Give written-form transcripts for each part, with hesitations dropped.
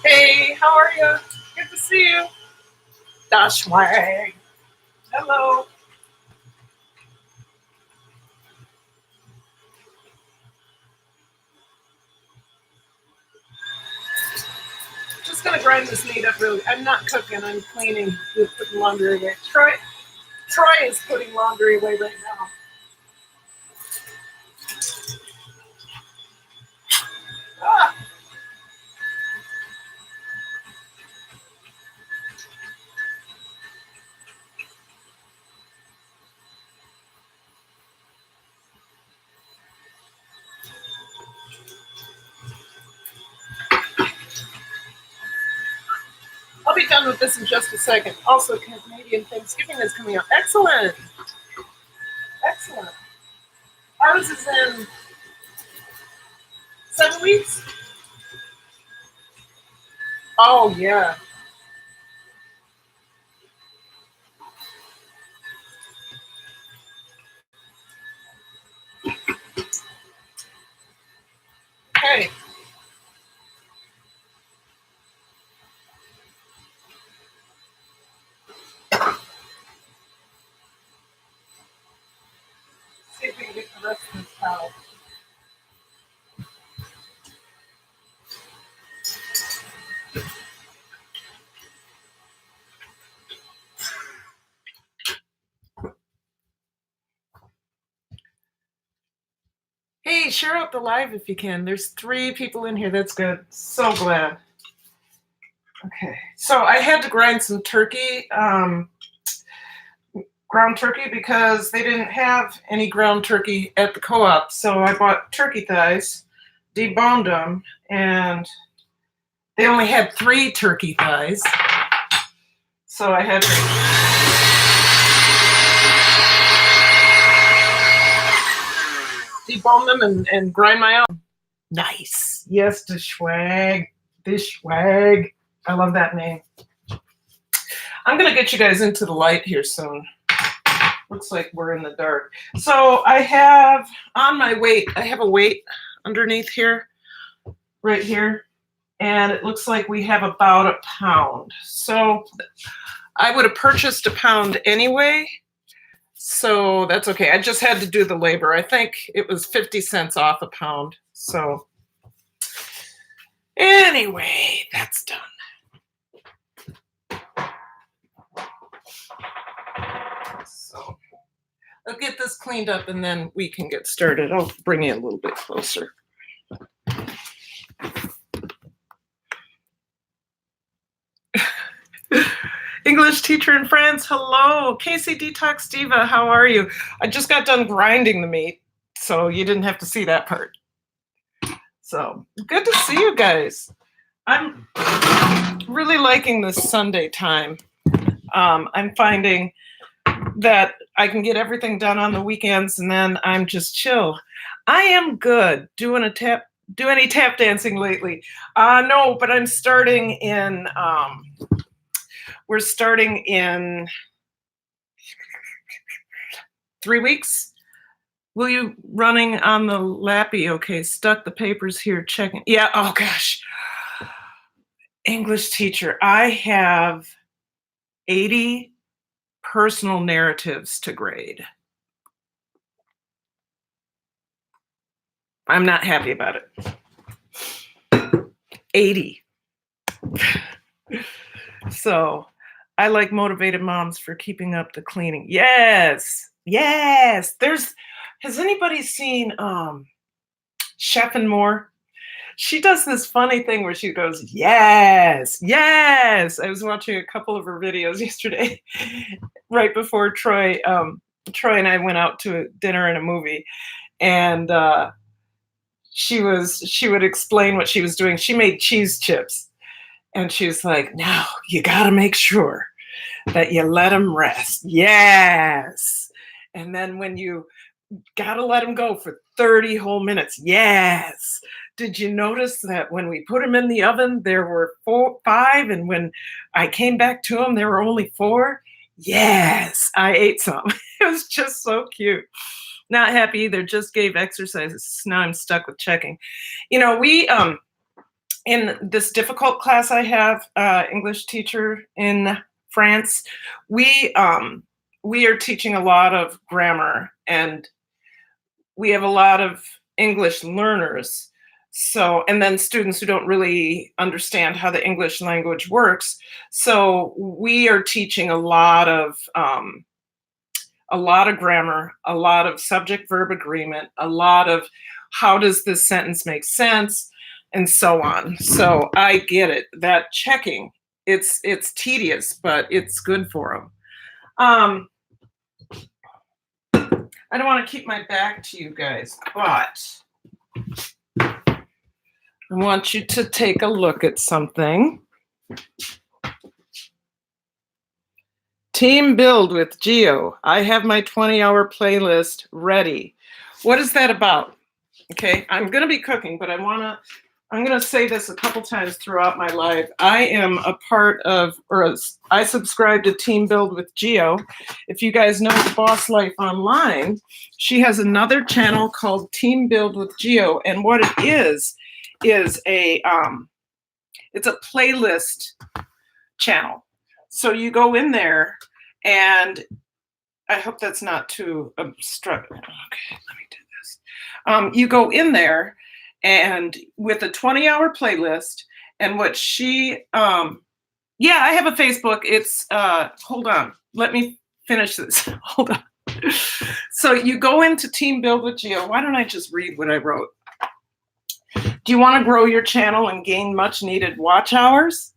Hey, how are you? Good to see you. Das Schwag. Hello. Just gonna grind this meat up really. I'm not cooking, I'm cleaning with putting laundry away. Troy is putting laundry away right now. Ah. I'll be done with this in just a second. Also, Canadian Thanksgiving is coming up. Excellent. Excellent. Ours is in 7 weeks. Oh, yeah. Hey. See if we can get the rest of this towel. Hey, share out the live if you can. There's 3 people in here. That's good. So glad. Okay. So I had to grind some turkey, ground turkey, because they didn't have any ground turkey at the co-op. So I bought turkey thighs, deboned them, and they only had 3 turkey thighs. So I had to debone them and grind my own. Nice. Yes, the Schwag. The Schwag. I love that name. I'm going to get you guys into the light here soon. Looks like we're in the dark. So I have on my weight, I have a weight underneath here, right here. And it looks like we have about a pound. So I would have purchased a pound anyway. So that's okay. I just had to do the labor. I think it was 50 cents off a pound. So anyway, that's done. So I'll get this cleaned up and then we can get started. I'll bring you a little bit closer. English teacher in France, hello. Casey Detox Diva, how are you? I just got done grinding the meat, so you didn't have to see that part. So good to see you guys. I'm really liking this Sunday time. I'm finding that I can get everything done on the weekends and then I'm just chill. I am good. Do any tap dancing lately? No, but I'm starting in, we're starting in 3 weeks. Will you running on the lappy? Okay, stuck the papers here, checking. Yeah, oh gosh. English teacher, I have 80 personal narratives to grade. I'm not happy about it. 80. So I like motivated moms for keeping up the cleaning. Yes. Yes. Has anybody seen Chef and More? She does this funny thing where she goes, yes, yes. I was watching a couple of her videos yesterday, right before Troy Troy and I went out to dinner and a movie, and she would explain what she was doing. She made cheese chips, and she was like, "Now you got to make sure that you let them rest." Yes. And then when you got to let them go for 30 whole minutes. Yes. Did you notice that when we put them in the oven, there were 5, and when I came back to them, there were only 4? Yes, I ate some. It was just so cute. Not happy either, just gave exercises. Now I'm stuck with checking. We in this difficult class I have, English teacher in France, we are teaching a lot of grammar, and we have a lot of English learners. So, and then students who don't really understand how the English language works. So we are teaching a lot of grammar, a lot of subject-verb agreement, a lot of how does this sentence make sense, and so on. So I get it. That checking, it's tedious, but it's good for them. I don't want to keep my back to you guys, but I want you to take a look at something. Team Build with Geo. I have my 20-hour playlist ready. What is that about? Okay, I'm going to be cooking, but I'm going to say this a couple times throughout my life. I am a part of, I subscribe to Team Build with Geo. If you guys know the Boss Life Online, she has another channel called Team Build with Geo, and what it is a it's a playlist channel. So you go in there, and I hope that's not too obstructive. Okay, let me do this. You go in there, and with a 20-hour playlist, and what she, I have a Facebook. It's, hold on, let me finish this. Hold on. So you go into Team Build with Geo. Why don't I just read what I wrote? Do you want to grow your channel and gain much needed watch hours?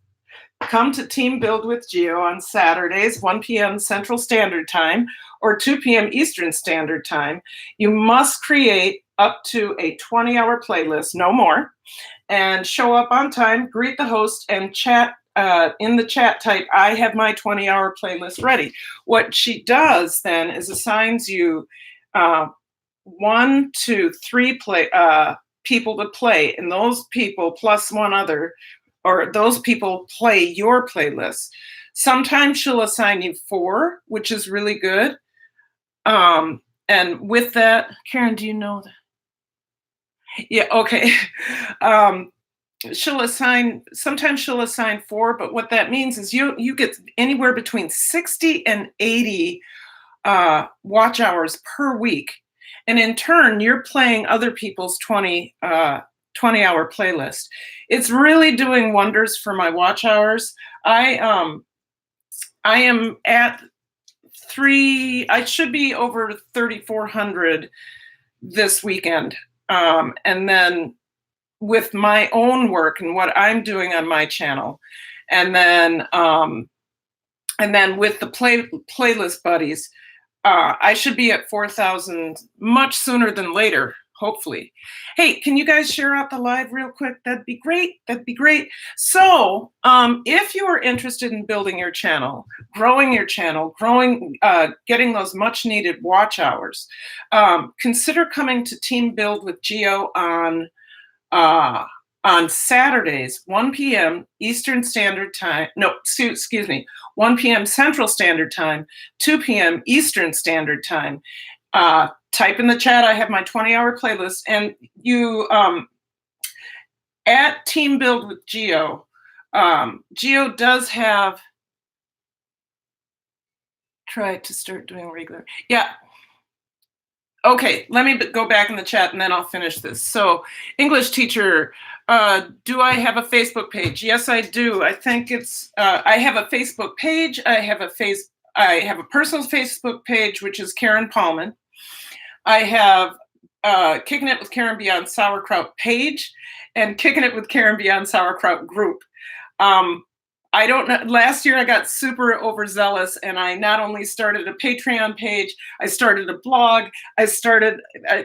Come to Team Build with Geo on Saturdays, 1 p.m. Central Standard Time or 2 p.m. Eastern Standard Time. You must create up to a 20-hour playlist, no more, and show up on time, greet the host, and chat in the chat type, "I have my 20-hour playlist ready." What she does then is assigns you 1 to 3 people to play, and those people plus one other, or those people play your playlist. Sometimes she'll assign you 4, which is really good. And with that, Karen, do you know that? Yeah, okay. Sometimes she'll assign 4, but what that means is you get anywhere between 60 and 80 watch hours per week. And in turn, you're playing other people's 20-hour playlist. It's really doing wonders for my watch hours. I am at I should be over 3,400 this weekend. And then with my own work and what I'm doing on my channel, and then with the playlist buddies, I should be at 4,000 much sooner than later, hopefully. Hey, can you guys share out the live real quick? That'd be great. That'd be great. So if you are interested in building your channel, growing your channel, getting those much needed watch hours, consider coming to Team Build with Geo on Saturdays, 1 p.m. Eastern Standard Time. No, excuse me, 1 p.m. Central Standard Time, 2 p.m. Eastern Standard Time. Type in the chat, "I have my 20-hour playlist," and you at Team Build with Geo. Geo does have. Try to start doing regular. Yeah. Okay, let me go back in the chat and then I'll finish this. So, English teacher, do I have a Facebook page? Yes, I do. I think it's, I have a Facebook page. I have a personal Facebook page, which is Karen Paulman. I have Kickin' It with Karen Beyond Sauerkraut page and Kickin' It with Karen Beyond Sauerkraut group. I don't know. Last year I got super overzealous and I not only started a Patreon page, I started a blog.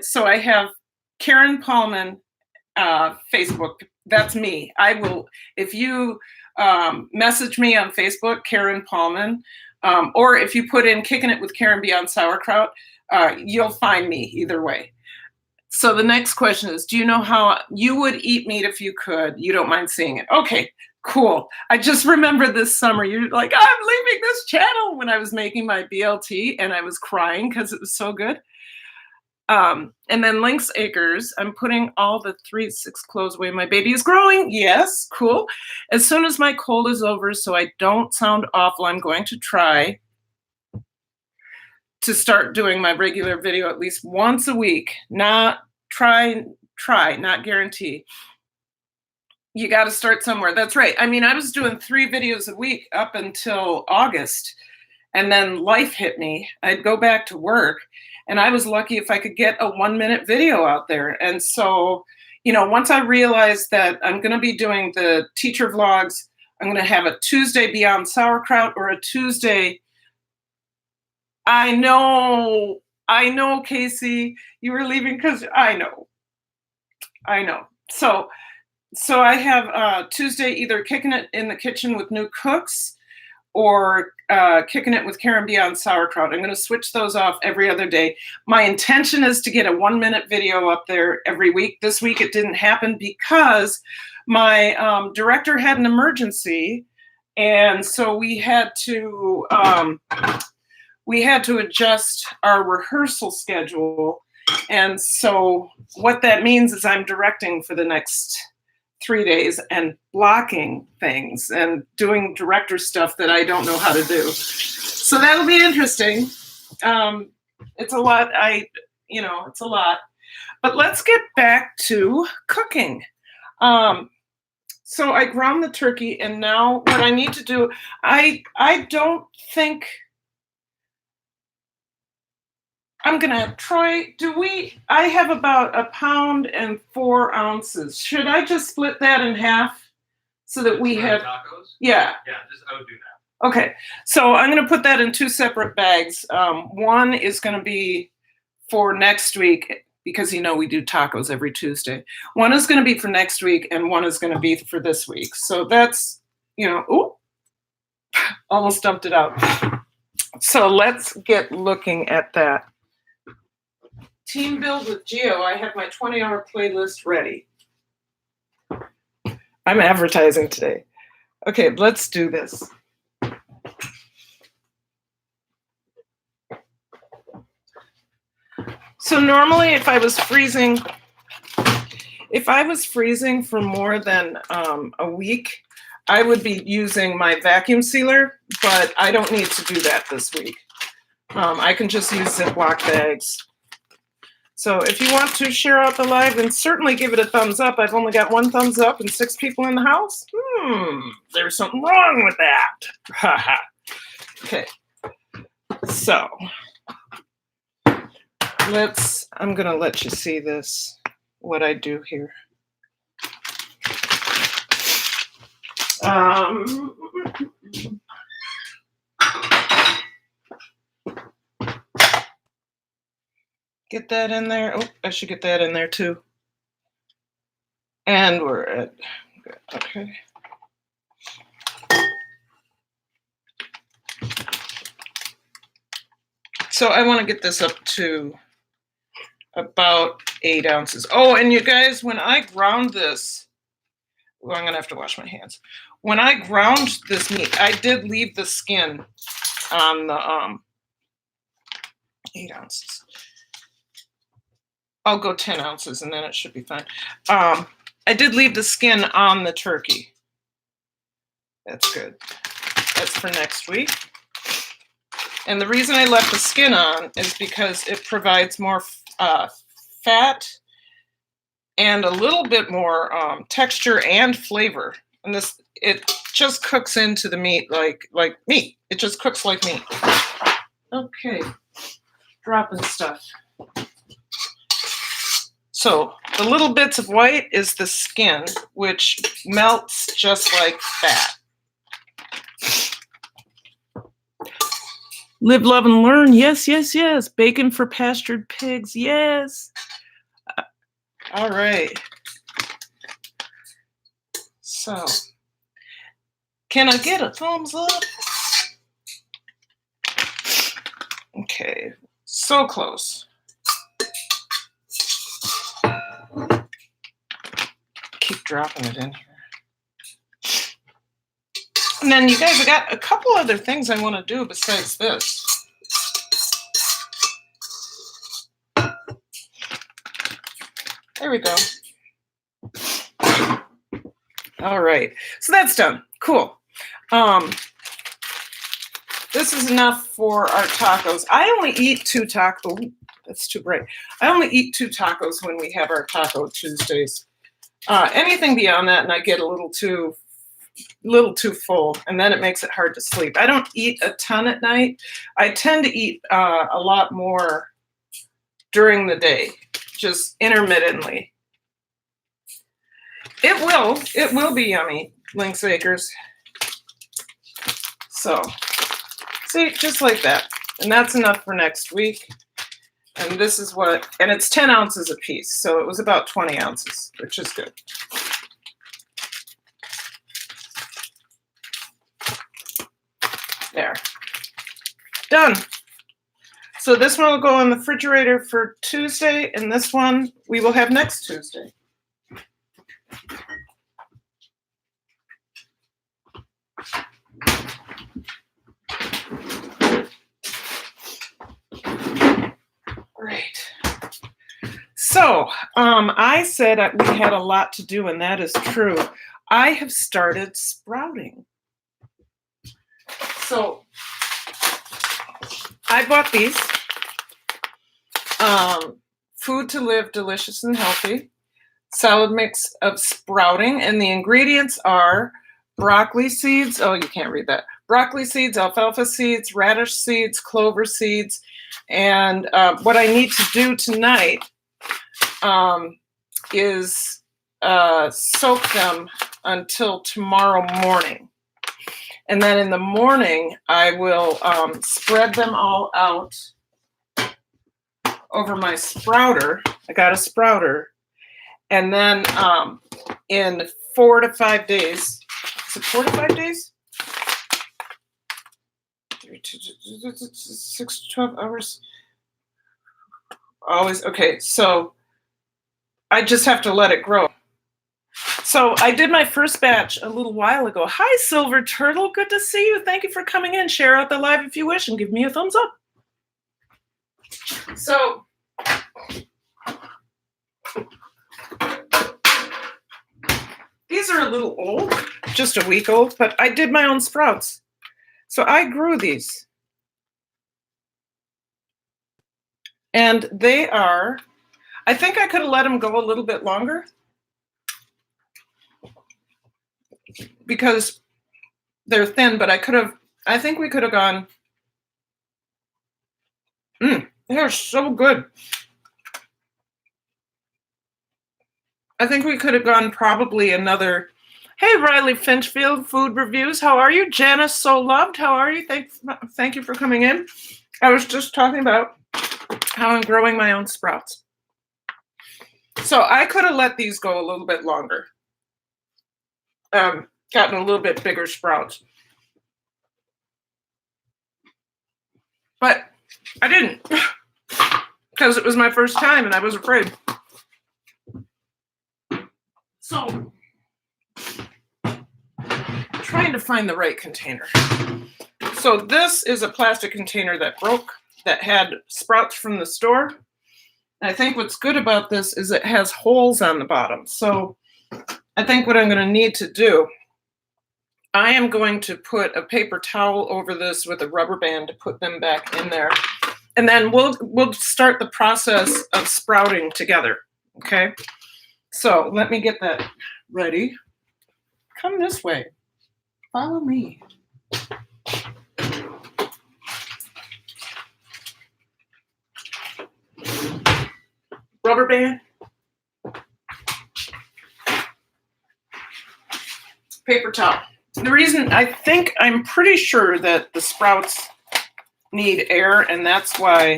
So I have Karen Paulman Facebook. That's me. I will, if you message me on Facebook, Karen Paulman, or if you put in Kicking It with Karen Beyond Sauerkraut, you'll find me either way. So the next question is, do you know how you would eat meat if you could? You don't mind seeing it. Okay, cool. I just remember this summer, you're like, I'm leaving this channel when I was making my BLT and I was crying because it was so good. And then Lynx Acres, I'm putting all the 3-6 clothes away. My baby is growing. Yes, cool. As soon as my cold is over, so I don't sound awful, I'm going to try to start doing my regular video at least once a week. Not try, not guarantee. You got to start somewhere. That's right. I mean, I was doing 3 videos a week up until August, and then life hit me. I'd go back to work, and I was lucky if I could get a 1-minute video out there. And so, you know, once I realized that I'm going to be doing the teacher vlogs, I'm going to have a Tuesday Beyond Sauerkraut or a Tuesday. I know, Casey, you were leaving because I know. So I have Tuesday either Kicking It in the Kitchen with New Cooks or Kicking It with Karen Beyond Sauerkraut. I'm going to switch those off every other day. My intention is to get a 1-minute video up there every week. This week it didn't happen because my director had an emergency, and so we had to adjust our rehearsal schedule. And so what that means is I'm directing for the next 3 days and blocking things and doing director stuff that I don't know how to do. So that'll be interesting. It's a lot. It's a lot. But let's get back to cooking. So I ground the turkey, and now what I need to do, I don't think I'm gonna try, I have about 1 pound and 4 ounces. Should I just split that in half so that we have tacos? Yeah. Yeah, I would do that. Okay, so I'm gonna put that in 2 separate bags. One is gonna be for next week because you know we do tacos every Tuesday. One is gonna be for next week and one is gonna be for this week. So that's, ooh, almost dumped it out. So let's get looking at that. Team Build with Geo, I have my 20-hour playlist ready. I'm advertising today. Okay, let's do this. So normally if I was freezing for more than a week, I would be using my vacuum sealer, but I don't need to do that this week. I can just use Ziploc bags. So if you want to share out the live, then certainly give it a thumbs up. I've only got 1 thumbs up and 6 people in the house. There's something wrong with that. Okay. So I'm gonna let you see this, what I do here. Get that in there. Oh, I should get that in there too. And we're at, okay. So I want to get this up to about 8 ounces. Oh, and you guys, when I ground this, well, I'm gonna have to wash my hands. When I ground this meat, I did leave the skin on the 8 ounces. I'll go 10 ounces and then it should be fine. I did leave the skin on the turkey. That's good. That's for next week. And the reason I left the skin on is because it provides more fat and a little bit more texture and flavor. And it just cooks into the meat like meat. It just cooks like meat. Okay, dropping stuff. So the little bits of white is the skin, which melts just like fat. Live, love, and learn. Yes, yes, yes. Bacon for pastured pigs. Yes. All right. So, can I get a thumbs up? Okay. So close. Keep dropping it in here. And then you guys, I got a couple other things I want to do besides this. There we go. All right, so that's done. Cool. This is enough for our tacos. I only eat 2 tacos. That's too bright. I only eat 2 tacos when we have our Taco Tuesdays. Anything beyond that, and I get a little too full, and then it makes it hard to sleep. I don't eat a ton at night. I tend to eat a lot more during the day, just intermittently. It will be yummy, Lynx Acres. So, see, just like that. And that's enough for next week. And this is and it's 10 ounces a piece. So it was about 20 ounces, which is good. There. Done. So this one will go in the refrigerator for Tuesday, and this one we will have next Tuesday. Great. So I said we had a lot to do, and that is true. I have started sprouting. So I bought these. Food to Live, Delicious and Healthy. Salad mix of sprouting, and the ingredients are broccoli seeds. Oh, you can't read that. Broccoli seeds, alfalfa seeds, radish seeds, clover seeds. And what I need to do tonight is soak them until tomorrow morning. And then in the morning, I will spread them all out over my sprouter. I got a sprouter. And then in 4 to 5 days, is it 4 to 5 days? 6 to 12 hours. Always, okay, so I just have to let it grow. So I did my first batch a little while ago. Hi, Silver Turtle. Good to see you. Thank you for coming in. Share out the live if you wish and give me a thumbs up. So these are a little old, just a week old, but I did my own sprouts. So I grew these. And they are, I think I could have let them go a little bit longer because they're thin, but I think we could have gone, they're so good. I think we could have gone probably another, hey, Riley Finchfield, Food Reviews. How are you? Janice So Loved, how are you? Thank you for coming in. I was just talking about how I'm growing my own sprouts. So I could have let these go a little bit longer. Gotten a little bit bigger sprouts. But I didn't because it was my first time and I was afraid. So trying to find the right container. So this is a plastic container that broke, that had sprouts from the store. I think what's good about this is it has holes on the bottom. So I think what I'm going to need to do, I am going to put a paper towel over this with a rubber band to put them back in there. And then we'll start the process of sprouting together. Okay. So let me get that ready. Come this way. Follow me. Rubber band. Paper towel. The reason I'm pretty sure that the sprouts need air, and that's why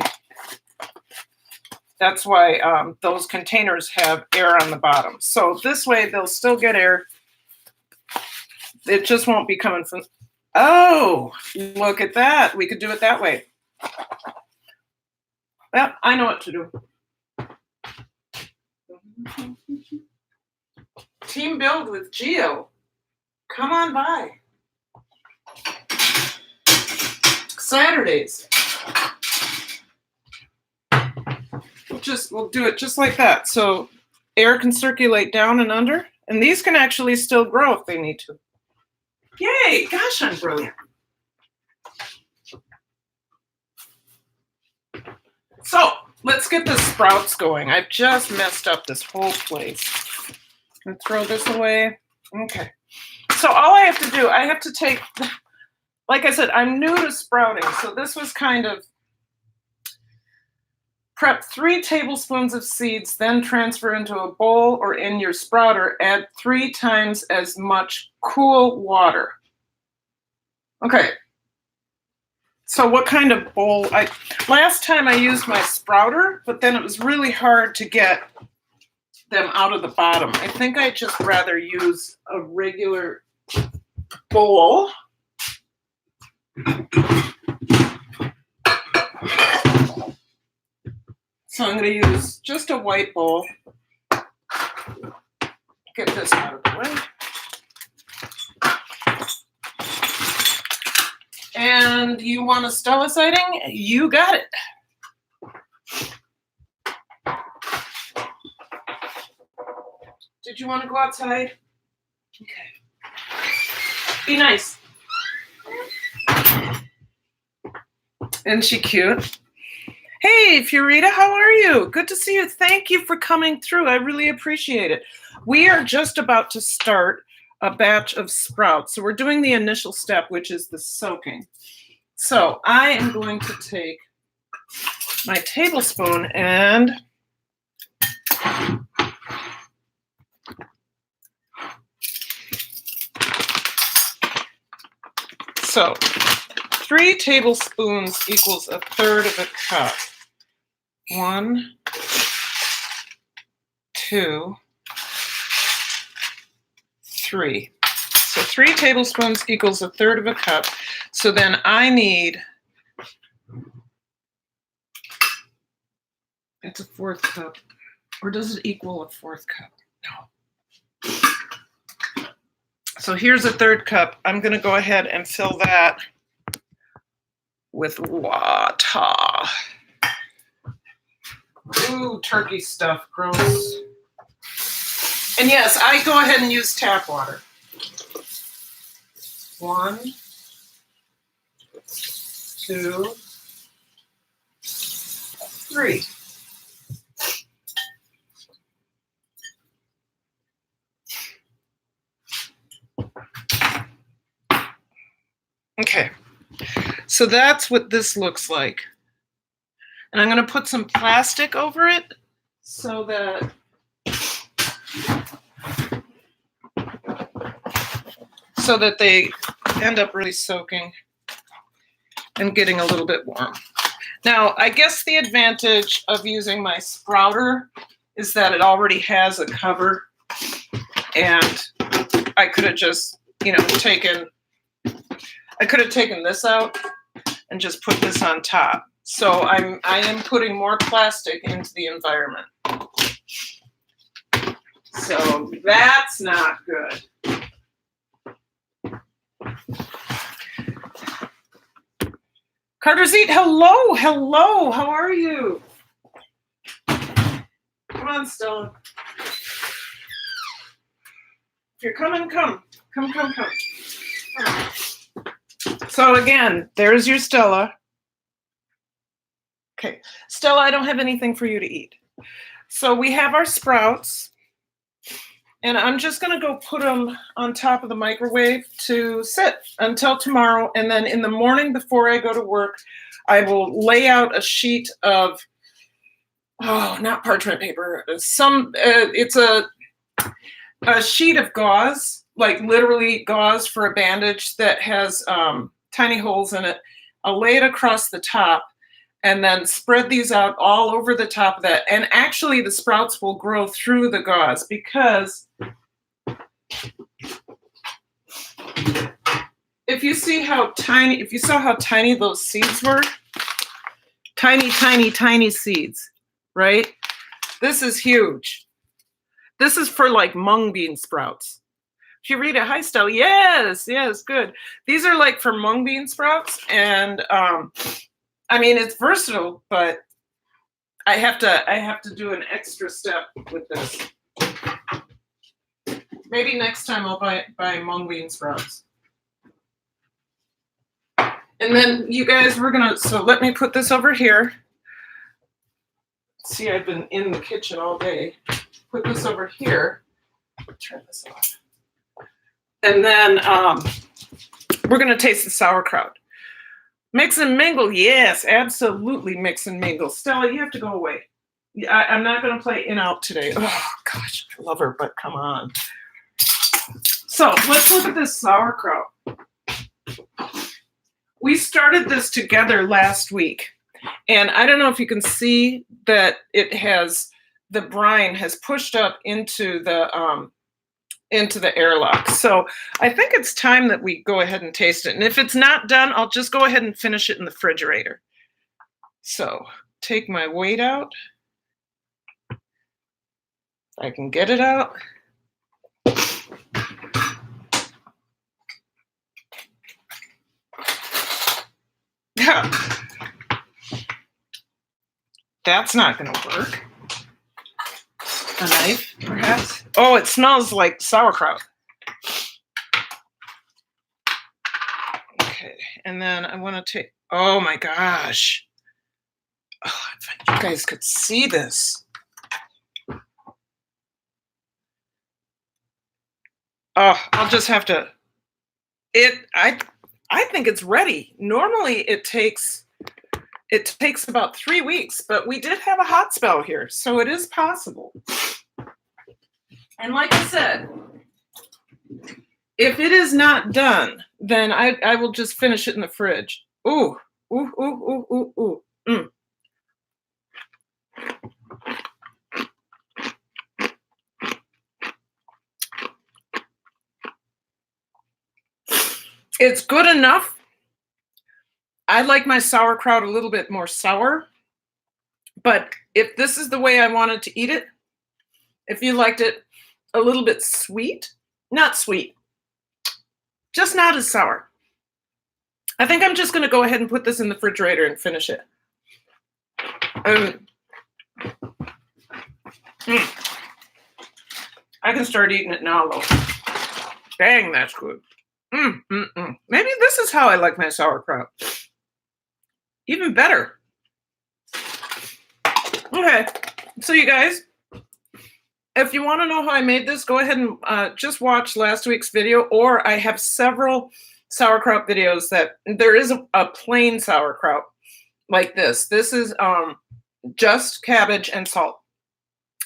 those containers have air on the bottom. So this way they'll still get air. It just won't be coming from, oh, look at that. We could do it that way. Well, I know what to do. Team build with Geo. Come on by. Saturdays. We'll do it just like that. So air can circulate down and under, and these can actually still grow if they need to. Yay, gosh, I'm brilliant. So let's get the sprouts going. I've just messed up this whole place. I'm gonna throw this away. Okay. So all I have to do, I have to take, like I said, I'm new to sprouting. So this was kind of prep 3 tablespoons of seeds, then transfer into a bowl or in your sprouter. Add 3 times as much cool water. Okay. So what kind of bowl? Last time I used my sprouter, but then it was really hard to get them out of the bottom. I think I'd just rather use a regular bowl. So I'm going to use just a white bowl. Get this out of the way. And you want a Stella sighting? You got it. Did you want to go outside? Okay. Be nice. Isn't she cute? Hey, Furita, how are you? Good to see you. Thank you for coming through. I really appreciate it. We are just about to start a batch of sprouts. So we're doing the initial step, which is the soaking. So I am going to take my tablespoon and so 3 tablespoons equals 1/3 of a cup. 1, 2, 3. So 3 tablespoons equals 1/3 of a cup. So then I need, it's a 1/4 cup. Or does it equal a 1/4 cup? No. So here's 1/3 cup. I'm going to go ahead and fill that with water. Ooh, turkey stuff, gross. And yes, I go ahead and use tap water. 1, 2, 3. Okay, so that's what this looks like. And I'm going to put some plastic over it so that they end up really soaking and getting a little bit warm. Now, I guess the advantage of using my sprouter is that it already has a cover, and I could have just, taken this out and just put this on top. So I am putting more plastic into the environment. So that's not good. Carter's Eat, hello, how are you? Come on, Stella. If you're coming, come. Come. So again, there's your Stella. Okay, Stella, I don't have anything for you to eat. So we have our sprouts, and I'm just gonna go put them on top of the microwave to sit until tomorrow. And then in the morning before I go to work, I will lay out a sheet of, not parchment paper, it's a sheet of gauze, like literally gauze for a bandage that has tiny holes in it. I'll lay it across the top and then spread these out all over the top of that. And actually the sprouts will grow through the gauze because if you saw how tiny those seeds were, tiny, tiny, tiny seeds, right? This is huge. This is for like mung bean sprouts. If you read it, hi Stella, yes, good. These are like for mung bean sprouts, and I mean it's versatile, but I have to do an extra step with this. Maybe next time I'll buy mung bean sprouts. And then you guys, so let me put this over here. See, I've been in the kitchen all day. Put this over here. Turn this off. And then we're going to taste the sauerkraut. Mix and mingle. Yes, absolutely mix and mingle. Stella, you have to go away. I'm not going to play in out today. Oh, gosh, I love her, but come on. So let's look at this sauerkraut. We started this together last week, and I don't know if you can see that the brine has pushed up into the airlock. So I think it's time that we go ahead and taste it. And if it's not done, I'll just go ahead and finish it in the refrigerator. So take my weight out. If I can get it out. That's not going to work. A knife, perhaps? Oh, it smells like sauerkraut. Okay, and then I want to take, oh my gosh. Oh, if you guys could see this. Oh, I'll just have to, I think it's ready. Normally it takes about 3 weeks, but we did have a hot spell here, so it is possible. And like I said, if it is not done, then I will just finish it in the fridge. Ooh, ooh, ooh, ooh, ooh, ooh. It's good enough. I like my sauerkraut a little bit more sour, but if this is the way I wanted to eat it, if you liked it a little bit sweet, not sweet, just not as sour. I think I'm just going to go ahead and put this in the refrigerator and finish it. I can start eating it now, though. Dang, that's good. Maybe this is how I like my sauerkraut. Even better. Okay, so you guys, if you want to know how I made this, go ahead and just watch last week's video, or I have several sauerkraut videos that there is a plain sauerkraut like this. This is just cabbage and salt.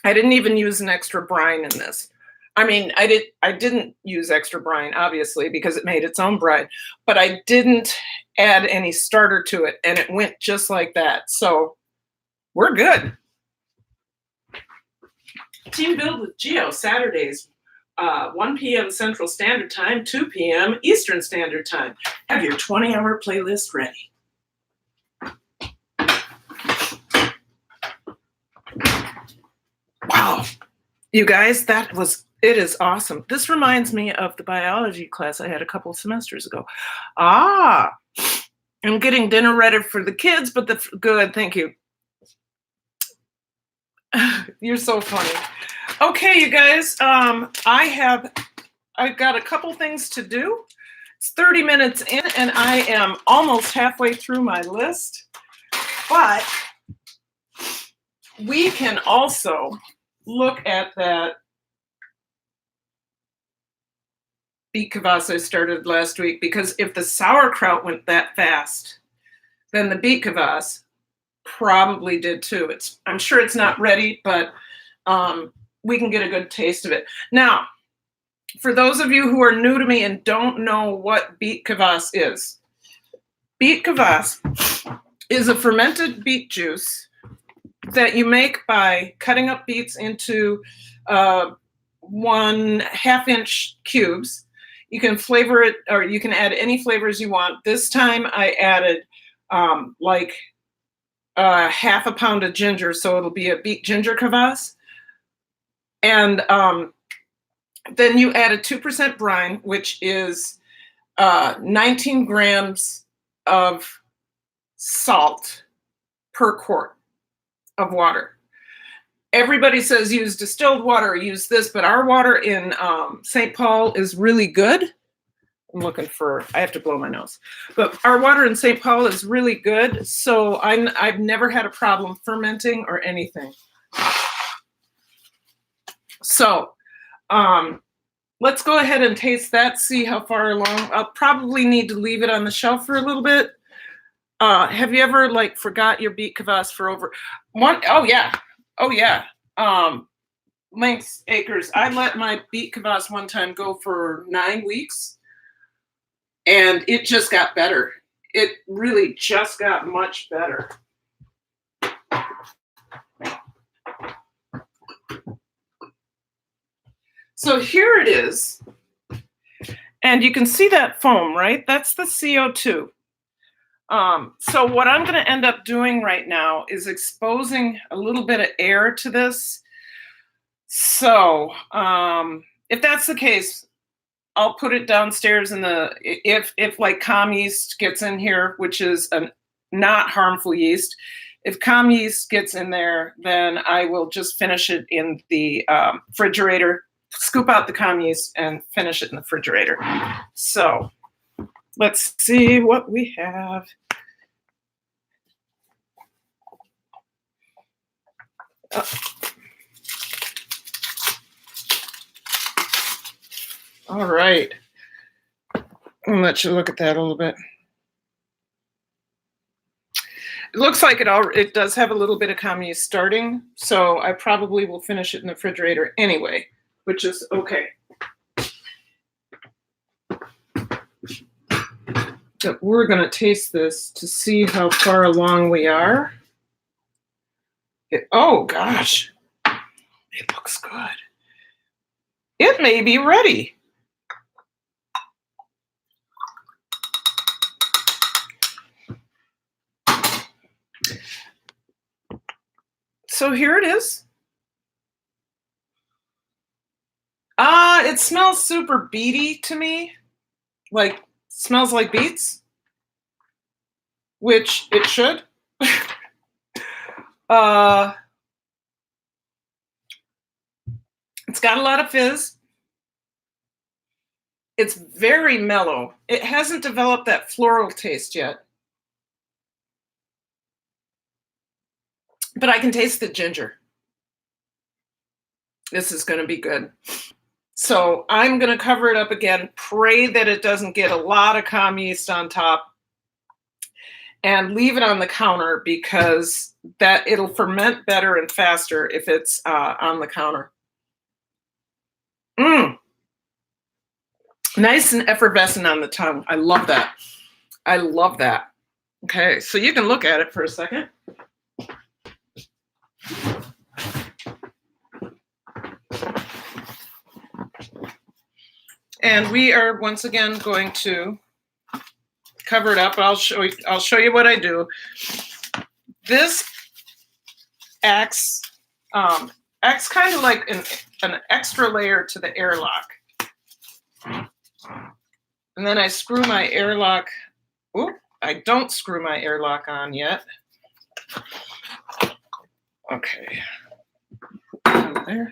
I didn't even use an extra brine in this. I mean, I didn't use extra brine, obviously, because it made its own brine, but I didn't add any starter to it, and it went just like that. So we're good. Team Build with Geo, Saturdays, 1 p.m. Central Standard Time, 2 p.m. Eastern Standard Time. Have your 20-hour playlist ready. Wow. You guys, it is awesome. This reminds me of the biology class I had a couple of semesters ago. I'm getting dinner ready for the kids, but good, thank you. You're so funny. Okay, you guys, I've got a couple things to do. It's 30 minutes in, and I am almost halfway through my list. But we can also look at that beet kvass I started last week, because if the sauerkraut went that fast, then the beet kvass probably did too. I'm sure it's not ready, but we can get a good taste of it. Now, for those of you who are new to me and don't know what beet kvass is, Beet kvass is a fermented beet juice that you make by cutting up beets into 1/2-inch cubes. You can flavor it, or you can add any flavors you want. This time I added like 1/2 pound of ginger, so it'll be a beet ginger kvass. And then you add a 2% brine, which is 19 grams of salt per quart of water. Everybody says use distilled water or use this, but our water in St. Paul is really good. I'm looking for, I have to blow my nose. But our water in St. Paul is really good, so I've never had a problem fermenting or anything. So let's go ahead and taste that, see how far along. I'll probably need to leave it on the shelf for a little bit. Have you ever like forgot your beet kvass for over one? Oh yeah. Lynx Acres. I let my beet kvass one time go for 9 weeks, and it just got better. It really just got much better. So here it is. And you can see that foam, right? That's the CO2. So what I'm going to end up doing right now is exposing a little bit of air to this. So if that's the case, I'll put it downstairs in the, if like comm yeast gets in here, which is a not harmful yeast, if comm yeast gets in there, then I will just finish it in the refrigerator, scoop out the comm yeast and finish it in the refrigerator. So let's see what we have. All right. I'll let you look at that a little bit. It looks like it does have a little bit of comm yeast starting, so I probably will finish it in the refrigerator anyway, which is okay. But we're going to taste this to see how far along we are. Oh gosh, it looks good. It may be ready. So here it is. It smells super beety to me, like smells like beets, which it should. It's got a lot of fizz. It's very mellow. It hasn't developed that floral taste yet. But I can taste the ginger. This is going to be good. So I'm going to cover it up again. Pray that it doesn't get a lot of comm yeast on top. And leave it on the counter because that it'll ferment better and faster if it's on the counter. Nice and effervescent on the tongue. I love that. I love that. Okay, so you can look at it for a second. And we are once again going to cover it up. I'll show you what I do. This acts kind of like an extra layer to the airlock. And then I screw my airlock. Oop, I don't screw my airlock on yet. Okay. There.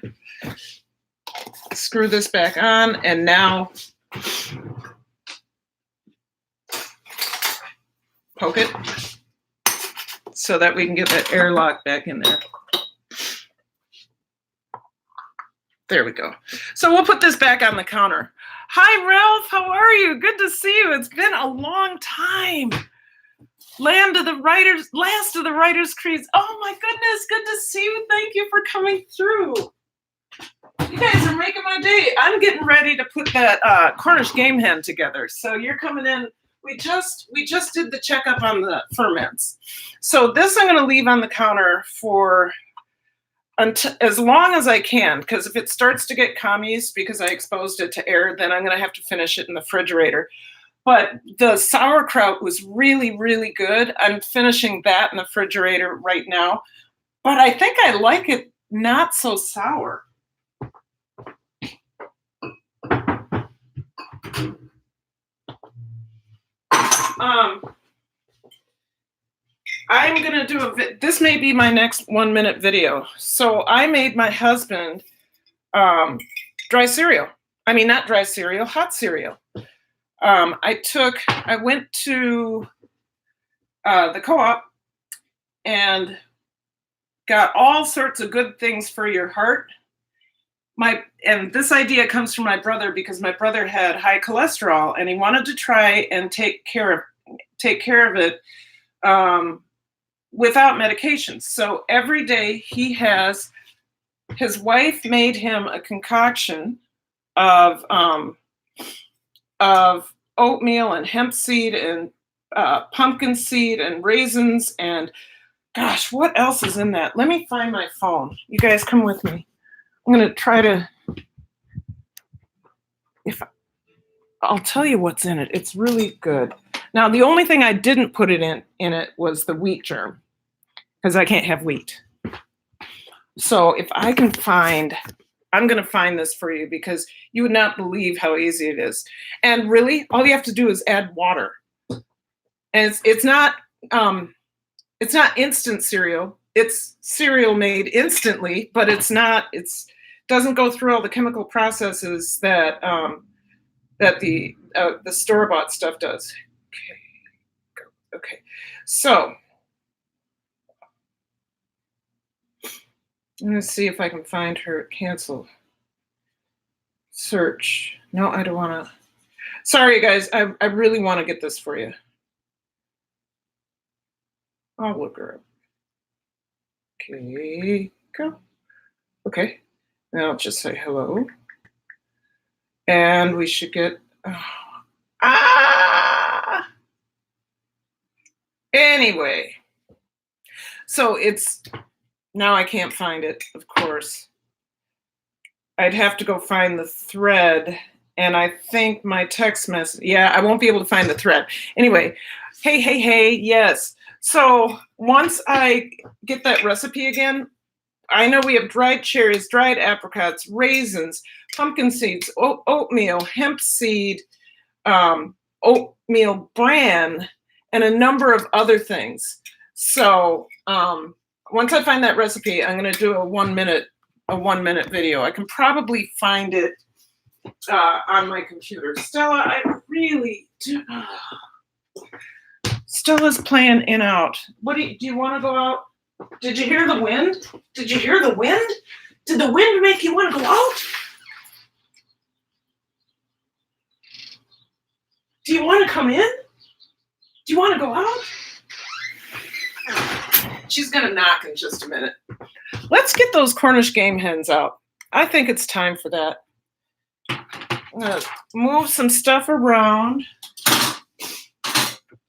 Screw this back on, and now poke it so that we can get that airlock back in there. There we go. So we'll put this back on the counter. Hi, Ralph. How are you? Good to see you. It's been a long time. Last of the Writers' Creeds. Oh my goodness. Good to see you. Thank you for coming through. You guys are making my day. I'm getting ready to put that Cornish Game Hen together. So you're coming in We just did the checkup on the ferments. So this I'm going to leave on the counter for until as long as I can, because if it starts to get commies because I exposed it to air, then I'm going to have to finish it in the refrigerator. But the sauerkraut was really, really good. I'm finishing that in the refrigerator right now. But I think I like it not so sour. I'm going to do this may be my next 1-minute video. So I made my husband dry cereal. I mean, not dry cereal, hot cereal. I went to the co-op and got all sorts of good things for your heart. And this idea comes from my brother because my brother had high cholesterol and he wanted to try and take care of it without medications. So every day his wife made him a concoction of oatmeal and hemp seed and pumpkin seed and raisins and gosh, what else is in that? Let me find my phone. You guys come with me. I'm going to try to, I'll tell you what's in it. It's really good. Now, the only thing I didn't put in it was the wheat germ because I can't have wheat. So if I can I'm going to find this for you because you would not believe how easy it is. And really, all you have to do is add water. And it's not instant cereal. It's cereal made instantly, but it doesn't go through all the chemical processes that the store-bought stuff does. Okay. So I'm going to see if I can find her cancel search. No, I don't want to. Sorry, guys. I really want to get this for you. I'll look her up. Okay, go. Okay. Now I'll just say hello. And we should get. Anyway. So now I can't find it, of course. I'd have to go find the thread. And I think my text message. Yeah, I won't be able to find the thread. Anyway. Hey, yes. So once I get that recipe again, I know we have dried cherries, dried apricots, raisins, pumpkin seeds, oatmeal, hemp seed, oatmeal bran, and a number of other things. So once I find that recipe, I'm going to do a 1-minute video. I can probably find it on my computer. Stella, I really do. Stella's playing in out. Do you want to go out? Did you hear the wind? Did you hear the wind? Did the wind make you want to go out? Do you want to come in? Do you want to go out? She's going to knock in just a minute. Let's get those Cornish Game Hens out. I think it's time for that. I'm going to move some stuff around.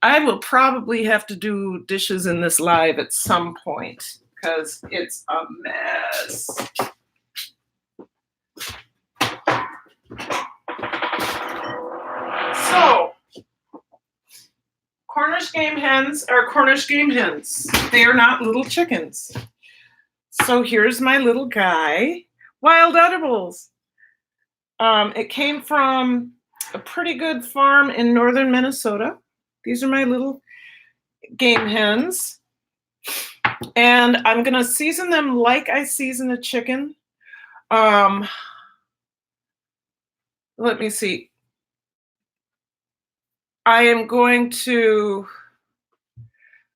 I will probably have to do dishes in this live at some point because it's a mess. So, Cornish Game Hens are Cornish Game Hens. They are not little chickens. So here's my little guy. Wild edibles. It came from a pretty good farm in northern Minnesota. These are my little game hens. And I'm going to season them like I season a chicken. Let me see. I am going to,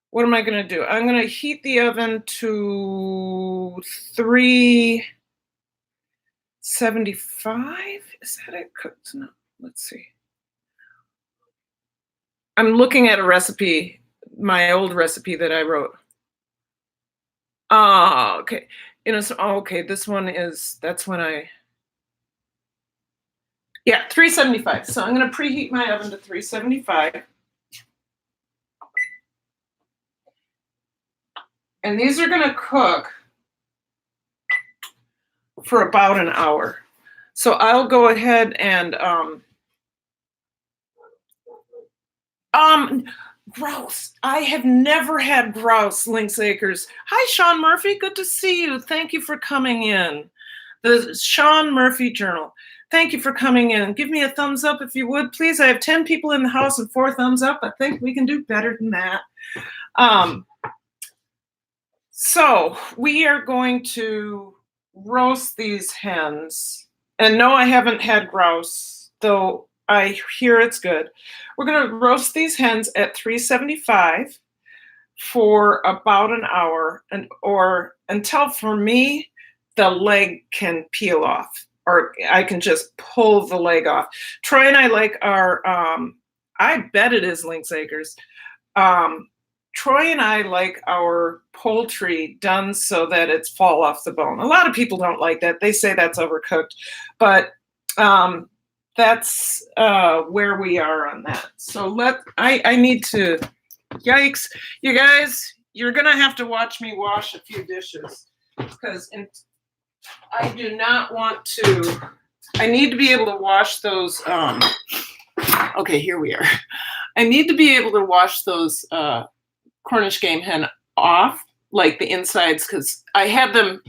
what am I going to do? I'm going to heat the oven to 375. Is that it cooked? No, let's see. I'm looking at a recipe, my old recipe that I wrote. Oh, okay. Okay, this one that's when yeah, 375. So I'm going to preheat my oven to 375. And these are gonna cook for about an hour. So I'll go ahead and grouse. I have never had grouse, Lynx Acres. Hi, Sean Murphy. Good to see you. Thank you for coming in. The Sean Murphy Journal. Thank you for coming in. Give me a thumbs up if you would, please. I have 10 people in the house and 4 thumbs up. I think we can do better than that. So we are going to roast these hens. And no, I haven't had grouse, though I hear it's good. We're going to roast these hens at 375 for about an hour, or until, for me, the leg can peel off, or I can just pull the leg off. Troy and I like our, I bet it is Lynx Acres. Troy and I like our poultry done so that it's fall off the bone. A lot of people don't like that. They say that's overcooked, but that's where we are on that. So I need to, yikes, you guys, you're gonna have to watch me wash a few dishes, because I do not want to, I need to be able to wash those, okay, here we are. I need to be able to wash those Cornish Game Hen off, like the insides, because I had them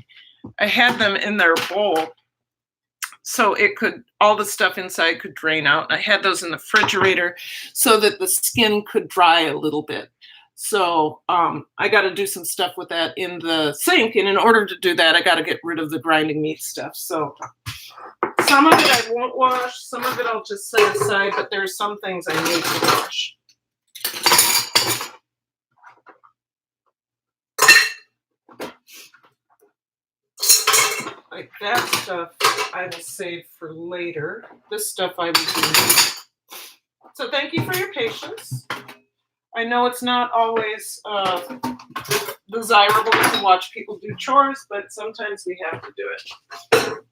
in their bowl, so it could, all the stuff inside could drain out. I had those in the refrigerator so that the skin could dry a little bit. So I got to do some stuff with that in the sink, and in order to do that, I got to get rid of the grinding meat stuff. So some of it I won't wash, some of it I'll just set aside, but there's some things I need to wash. Like that stuff I will save for later. This stuff I will do. So thank you for your patience. I know it's not always desirable to watch people do chores, but sometimes we have to do it.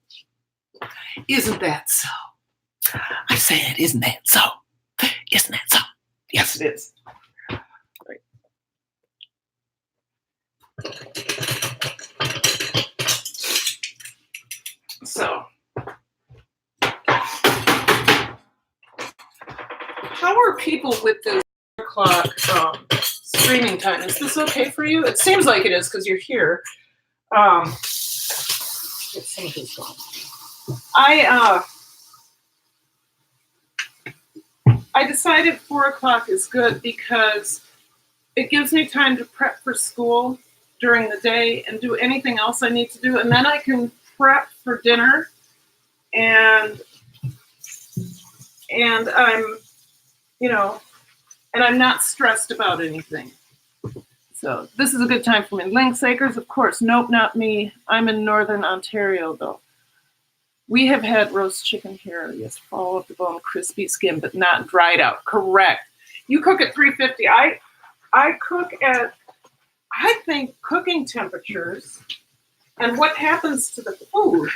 Isn't that so? I said, isn't that so? Isn't that so? Yes, it is. Right. So, how are people with this o'clock streaming time? Is this okay for you? It seems like it is because you're here. Get some of this going. I decided 4 o'clock is good because it gives me time to prep for school during the day and do anything else I need to do, and then I can prep for dinner, and I'm, and I'm not stressed about anything. So this is a good time for me. Lynx Acres, of course. Nope, not me. I'm in Northern Ontario, though. We have had roast chicken here. Yes, fall off the bone, crispy skin, but not dried out. Correct. You cook at 350. I cook at, I think, cooking temperatures and what happens to the food.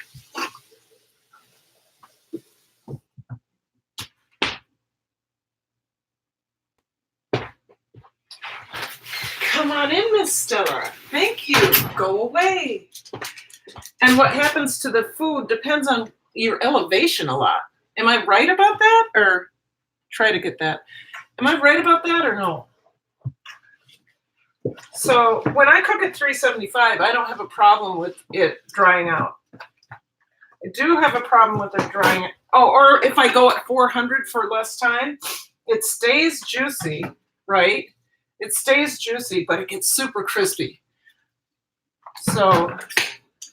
Come on in, Miss Stella. Thank you. Go away. And what happens to the food depends on your elevation a lot. Am I right about that? Or try to get that. Am I right about that or no? So when I cook at 375, I don't have a problem with it drying out. I do have a problem with it drying out. Oh, or if I go at 400 for less time, it stays juicy, right? It stays juicy, but it gets super crispy. So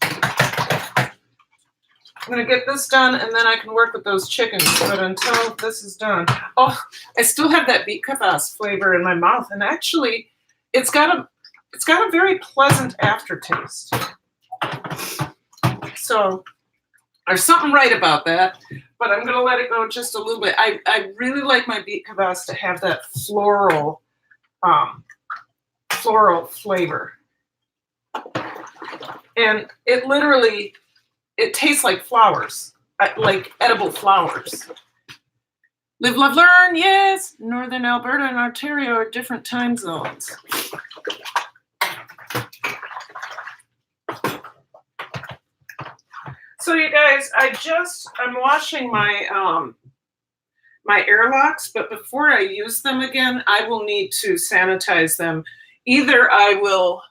I'm going to get this done, and then I can work with those chickens. But until this is done, oh, I still have that beet kvass flavor in my mouth, and actually, it's got a very pleasant aftertaste. So there's something right about that, but I'm going to let it go just a little bit. I really like my beet kvass to have that floral flavor, and it literally. It tastes like flowers, like edible flowers. Live, love, learn, yes. Northern Alberta and Ontario are different time zones. So you guys, I'm washing my my airlocks, but before I use them again, I will need to sanitize them. Either I will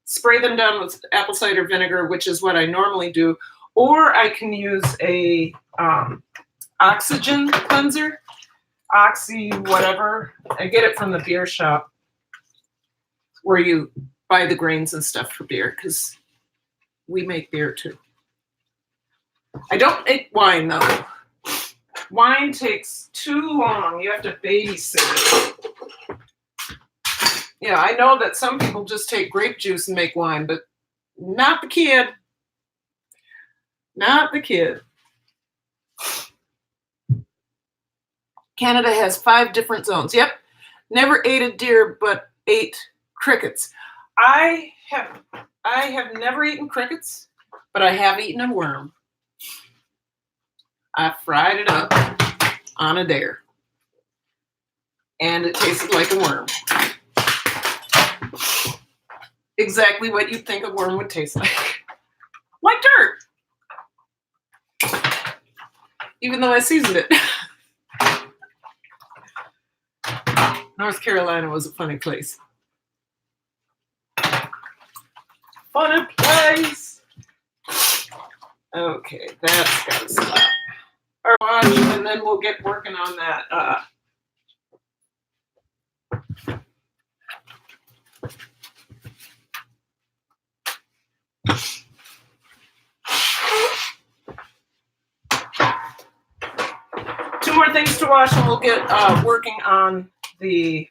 spray them down with apple cider vinegar, which is what I normally do, or I can use a oxygen cleanser, Oxy whatever. I get it from the beer shop where you buy the grains and stuff for beer, because we make beer too. I don't make wine though. Wine takes too long. You have to babysit it. Yeah, I know that some people just take grape juice and make wine, but not the kid. Not the kid. Canada has 5 different zones. Yep. Never ate a deer, but ate crickets. I have never eaten crickets, but I have eaten a worm. I fried it up on a dare, and it tasted like a worm. Exactly what you'd think a worm would taste like dirt. Even though I seasoned it. North Carolina was a funny place. Funny place. Okay, that's gotta stop. Watch, and then we'll get working on that. 2 more things to wash, and we'll get working on the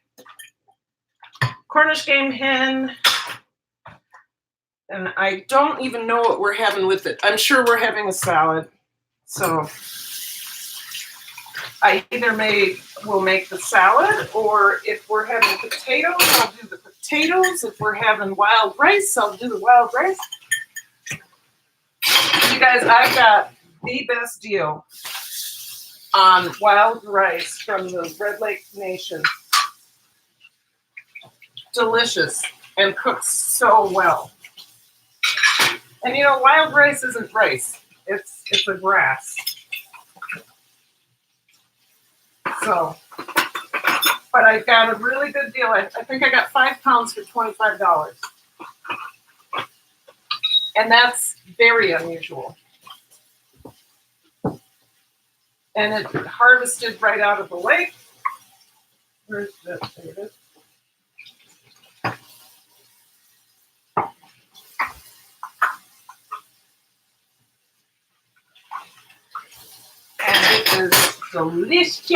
Cornish Game Hen. And I don't even know what we're having with it. I'm sure we're having a salad. So I either will make the salad, or if we're having potatoes, I'll do the potatoes. If we're having wild rice, I'll do the wild rice. You guys, I've got the best deal on wild rice from the Red Lake Nation. Delicious and cooks so well. And you know, wild rice isn't rice. It's a grass. So, but I got a really good deal. I think I got 5 pounds for $25. And that's very unusual. And it harvested right out of the lake. Where's this? There it is. And it is delicious.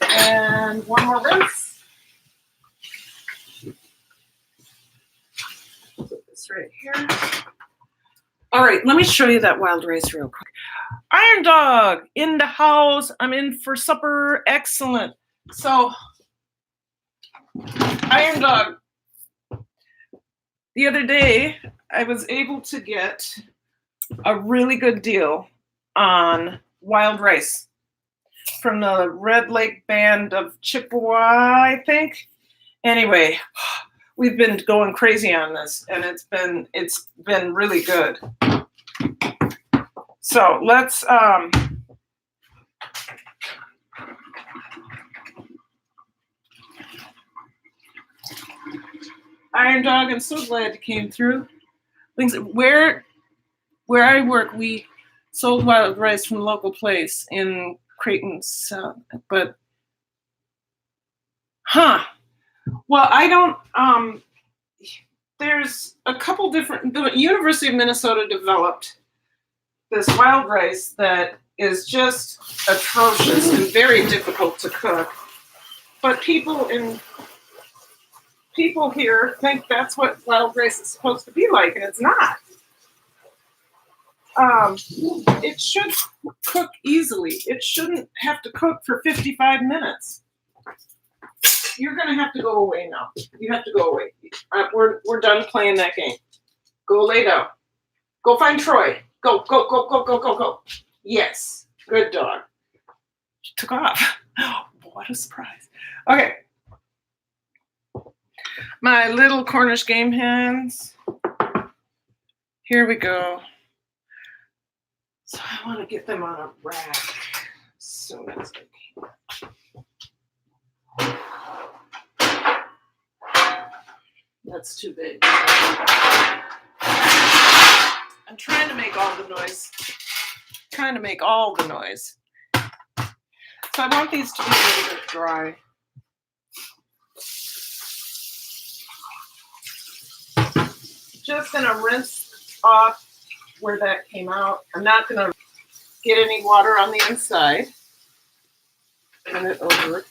And one more rinse. Put this right here. All right, let me show you that wild rice real quick. Iron Dog in the house. I'm in for supper. Excellent. So, Iron Dog. The other day, I was able to get a really good deal on wild rice from the Red Lake Band of Chippewa, I think. Anyway, we've been going crazy on this, and it's been really good. So let's Iron Dog, I'm so glad you came through. Where I work, we sold wild rice from a local place in Creighton, but well, I don't, there's a couple different, the University of Minnesota developed this wild rice that is just atrocious and very difficult to cook. But people here think that's what wild rice is supposed to be like, and it's not. It should cook easily. It shouldn't have to cook for 55 minutes. You're going to have to go away now. You have to go away. We're done playing that game. Go lay down. Go find Troy. Go, go, go, go, go, go, go. Yes. Good dog. She took off. What a surprise. Okay. My little Cornish game hens. Here we go. So I want to get them on a rack as soon as I can. That's too big. I'm trying to make all the noise. Trying to make all the noise. So I want these to be a little bit dry. Just gonna rinse off where that came out. I'm not gonna get any water on the inside. Turn it over.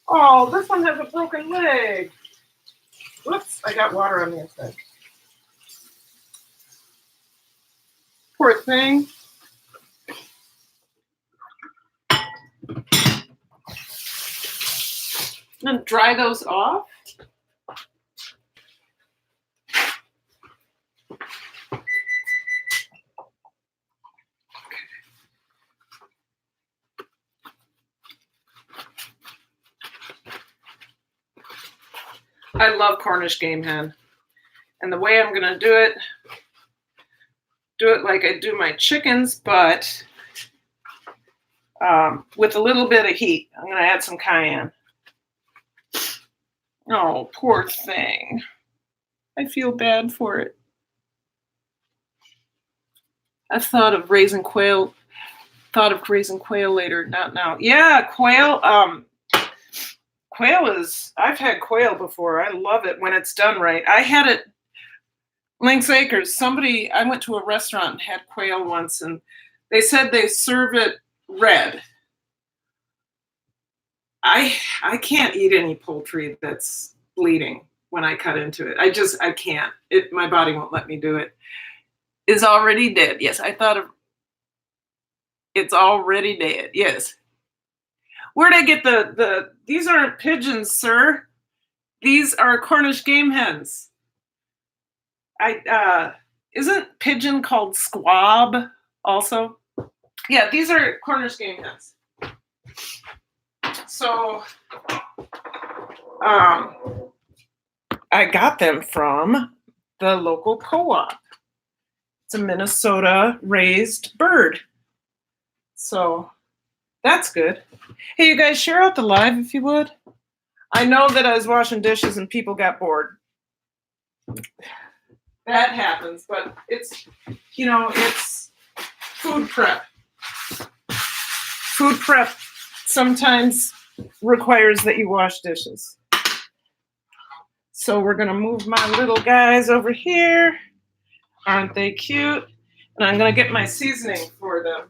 Oh, this one has a broken leg. Whoops, I got water on the inside. Poor thing. And then dry those off. I love Cornish game hen. And the way I'm going to do it like I do my chickens, but with a little bit of heat. I'm going to add some cayenne. Oh, poor thing. I feel bad for it. I thought of raising quail later, not now. Yeah, quail. Quail is, I've had quail before. I love it when it's done right. I had it, Lynx Acres, I went to a restaurant and had quail once, and they said they serve it red. I can't eat any poultry that's bleeding when I cut into it. I can't. My body won't let me do it. Is already dead. Yes, I thought of, it's already dead. Yes. Where'd I get these aren't pigeons, sir. These are Cornish game hens. Isn't pigeon called squab also? Yeah, these are Cornish game hens. So, I got them from the local co-op. It's a Minnesota raised bird. So that's good. Hey, you guys, share out the live if you would. I know that I was washing dishes and people got bored. That happens, but it's food prep. Food prep sometimes requires that you wash dishes. So we're gonna move my little guys over here. Aren't they cute? And I'm gonna get my seasoning for them.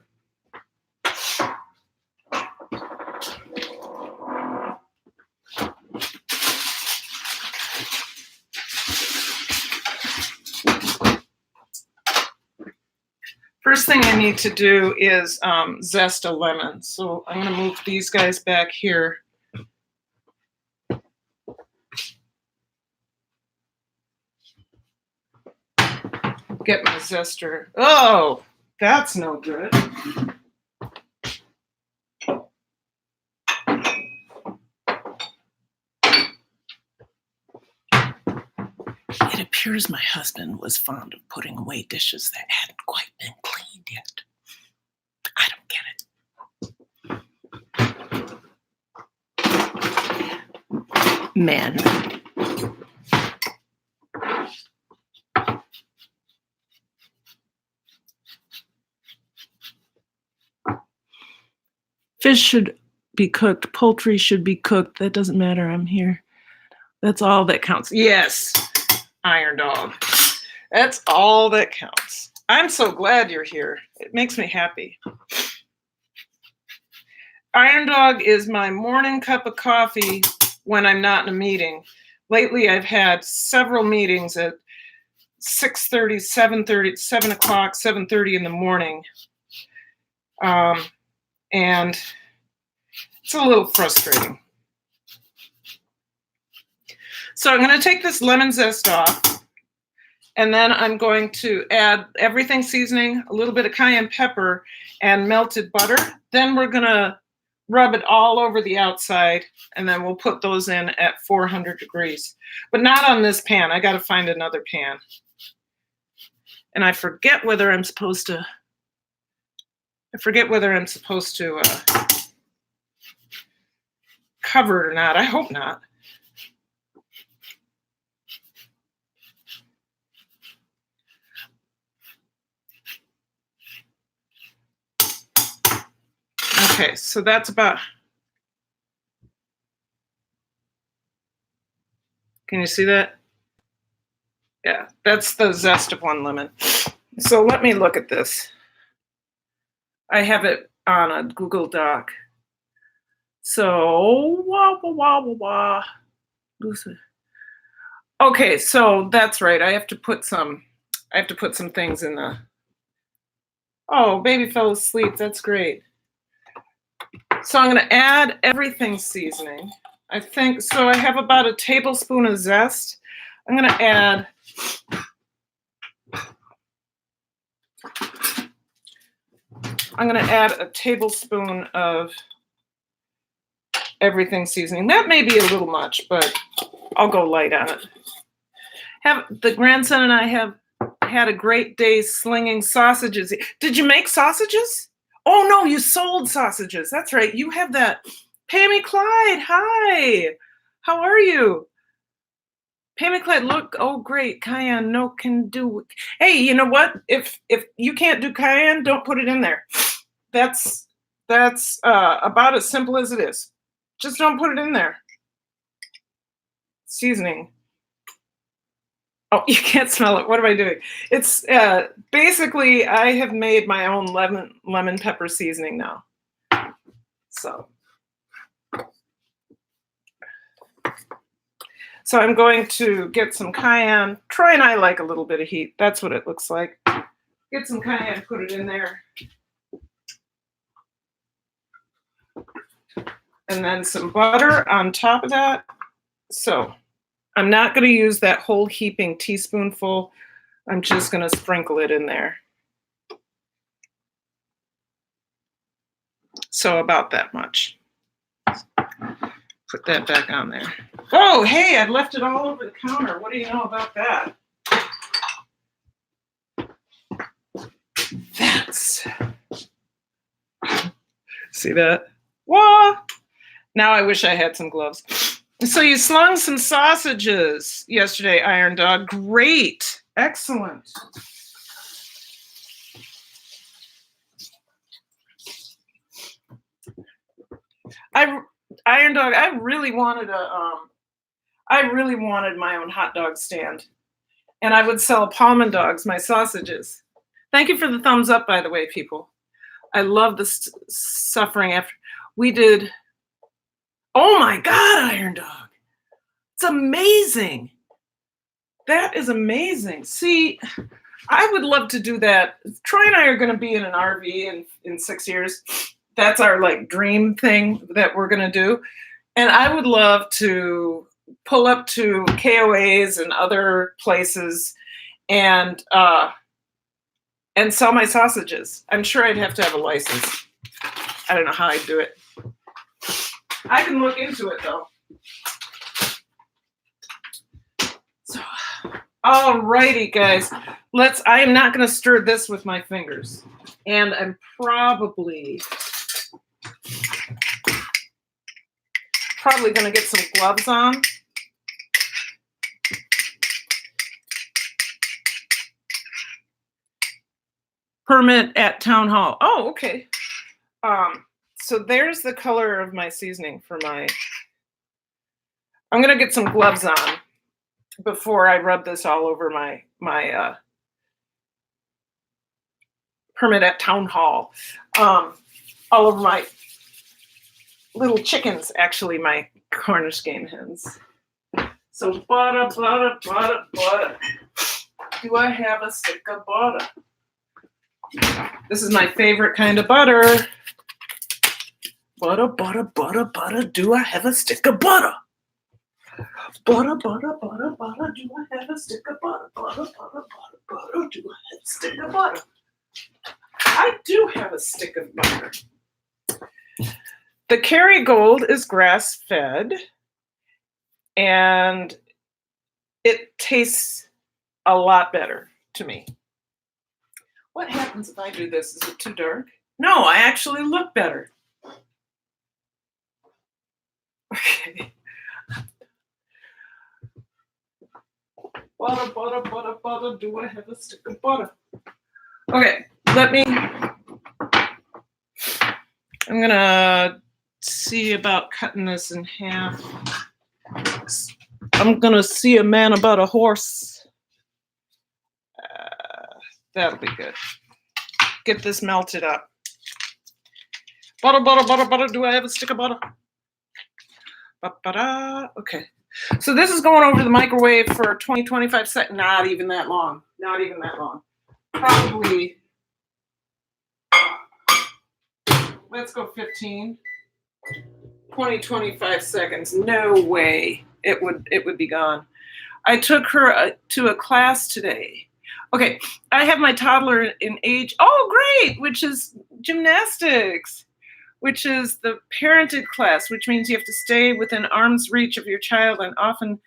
First thing I need to do is zest a lemon. So I'm going to move these guys back here. Get my zester. Oh, that's no good. It appears my husband was fond of putting away dishes that hadn't quite been cleaned yet. I don't get it. Men. Fish should be cooked. Poultry should be cooked. That doesn't matter. I'm here. That's all that counts. Yes. Iron Dog. That's all that counts. I'm so glad you're here. It makes me happy. Iron Dog is my morning cup of coffee when I'm not in a meeting. Lately, I've had several meetings at 6:30, 7:30, 7 o'clock, 7:30 in the morning. And it's a little frustrating. So I'm going to take this lemon zest off, and then I'm going to add everything seasoning, a little bit of cayenne pepper, and melted butter. Then we're going to rub it all over the outside, and then we'll put those in at 400 degrees. But not on this pan. I got to find another pan. And I forget whether I'm supposed to cover it or not. I hope not. Okay, so that's about, can you see that? Yeah, that's the zest of 1 lemon. So let me look at this. I have it on a Google Doc. So, okay, so that's right. I have to put some things in the, oh, baby fell asleep. That's great. So I'm going to add everything seasoning. I think, so I have about a tablespoon of zest. I'm going to add a tablespoon of everything seasoning. That may be a little much, but I'll go light on it. The grandson and I have had a great day slinging sausages. Did you make sausages? Oh no, you sold sausages. That's right. You have that. Pammy Clyde, hi. How are you? Pammy Clyde, look, oh great, cayenne, no can do. Hey, you know what? If you can't do cayenne, don't put it in there. That's about as simple as it is. Just don't put it in there. Seasoning. Oh, you can't smell it. What am I doing? It's basically, I have made my own lemon pepper seasoning now. So I'm going to get some cayenne. Troy and I like a little bit of heat. That's what it looks like. Get some cayenne, put it in there. And then some butter on top of that. So I'm not going to use that whole heaping teaspoonful. I'm just going to sprinkle it in there. So about that much. Put that back on there. Oh, hey, I left it all over the counter. What do you know about that? That's, see that? Whoa! Now I wish I had some gloves. So you slung some sausages yesterday, Iron Dog. Great. Excellent. Iron Dog, I really wanted my own hot dog stand. And I would sell Palmen dogs, my sausages. Thank you for the thumbs up, by the way, people. I love the suffering after. We did, oh my God, Iron Dog. It's amazing. That is amazing. See, I would love to do that. Troy and I are going to be in an RV in 6 years. That's our like dream thing that we're going to do. And I would love to pull up to KOAs and other places and sell my sausages. I'm sure I'd have to have a license. I don't know how I'd do it. I can look into it though. So, all righty, guys. I am not going to stir this with my fingers. And I'm probably going to get some gloves on. Permit at town hall. Oh, okay. So there's the color of my seasoning for my, I'm going to get some gloves on before I rub this all over my permit at town hall. All over my little chickens, actually my Cornish Game Hens. So butter. Do I have a stick of butter? This is my favorite kind of butter. Butter. Do I have a stick of butter? Butter. Do I have a stick of butter? Butter. Do I have a stick of butter? I do have a stick of butter. The Kerrygold is grass-fed, and it tastes a lot better to me. What happens if I do this? Is it too dark? No, I actually look better. Okay. Butter, butter, butter, butter. Do I have a stick of butter? Okay, I'm gonna see about cutting this in half. I'm gonna see a man about a horse. That'll be good. Get this melted up. Butter, butter, butter, butter. Do I have a stick of butter? Ba-ba-da. Okay. So this is going over the microwave for 20, 25 seconds. Not even that long. Not even that long. Probably, let's go 15, 20, 25 seconds. No way it would be gone. I took her to a class today. Okay, I have my toddler in age, great, which is gymnastics, which is the parented class, which means you have to stay within arm's reach of your child and often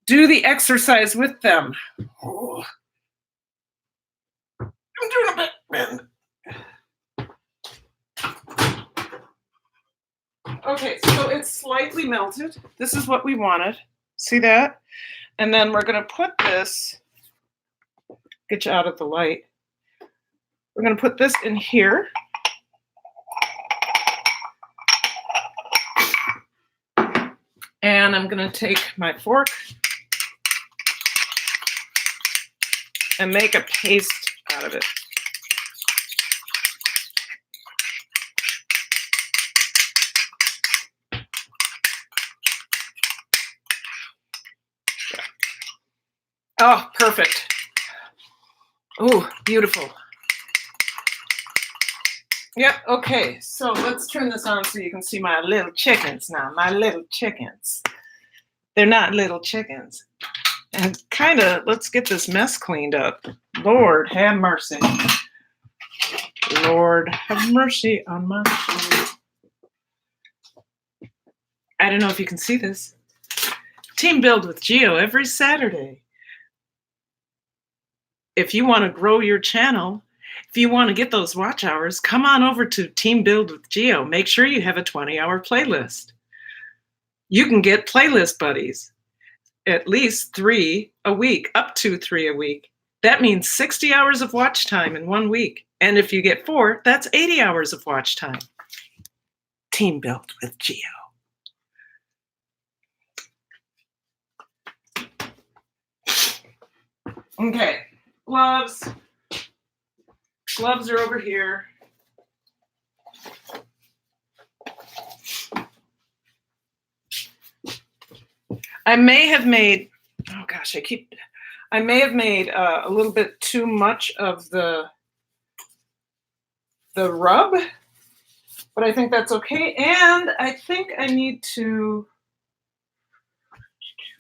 do the exercise with them. Oh. I'm doing a bit bend. Okay, so it's slightly melted. This is what we wanted. See that? And then we're going to put this, get you out of the light. We're going to put this in here. And I'm going to take my fork and make a paste out of it. Oh, perfect. Oh, beautiful. Yep, okay, so let's turn this on so you can see my little chickens now. My little chickens. They're not little chickens. And kind of, let's get this mess cleaned up. Lord, have mercy. Lord, have mercy on my soul. I don't know if you can see this. Team Build with Geo every Saturday. If you want to grow your channel, if you want to get those watch hours, come on over to Team Build with Geo. Make sure you have a 20-hour playlist. You can get playlist buddies, at least 3 a week, up to 3 a week. That means 60 hours of watch time in 1 week. And if you get 4, that's 80 hours of watch time. Team Build with Geo. Okay, gloves. Gloves are over here. I may have made, I may have made a little bit too much of the rub, but I think that's okay. And I think I need to,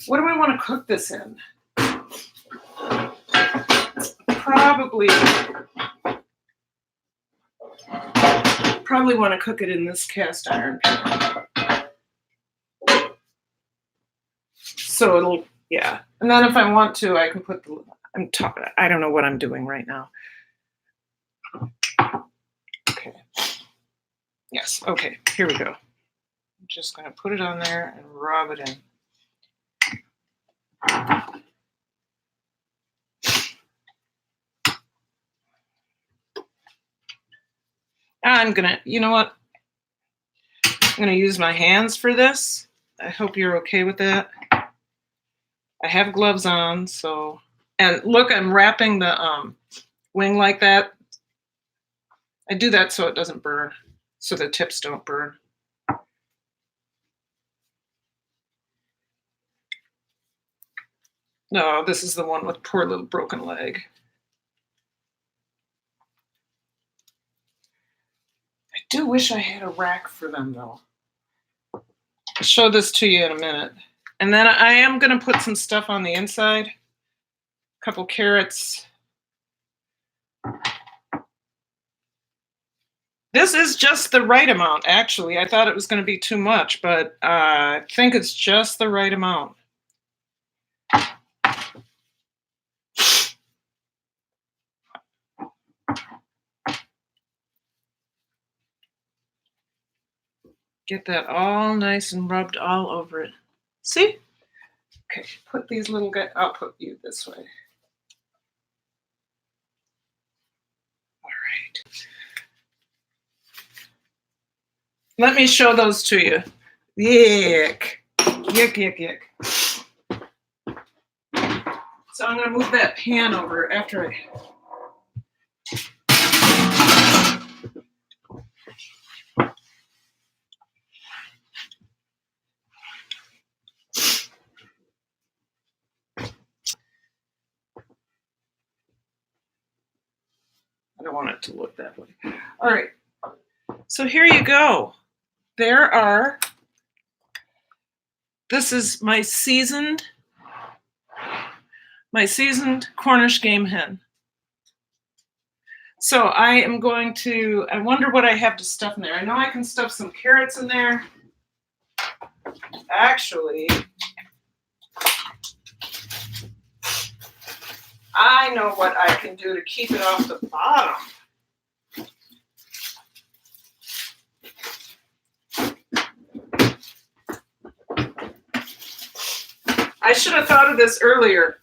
what do I want to cook this in? Probably want to cook it in this cast iron pan. So it'll, yeah. And then if I want to, I can put the, I don't know what I'm doing right now. Okay. Yes, okay, here we go. I'm just gonna put it on there and rub it in. I'm gonna, you know what? I'm gonna use my hands for this. I hope you're okay with that. I have gloves on, so, and look, I'm wrapping the wing like that. I do that so it doesn't burn, so the tips don't burn. No, this is the one with poor little broken leg. I do wish I had a rack for them, though. I'll show this to you in a minute. And then I am going to put some stuff on the inside. A couple carrots. This is just the right amount, actually. I thought it was going to be too much, but I think it's just the right amount. Get that all nice and rubbed all over it. See? Okay, put these little guys, I'll put you this way. All right. Let me show those to you. Yuck. Yuck, yuck, yuck. So I'm going to move that pan over after I don't want it to look that way. All right. So here you go. This is my seasoned Cornish Game Hen. So I wonder what I have to stuff in there. I know I can stuff some carrots in there. Actually, I know what I can do to keep it off the bottom. I should have thought of this earlier.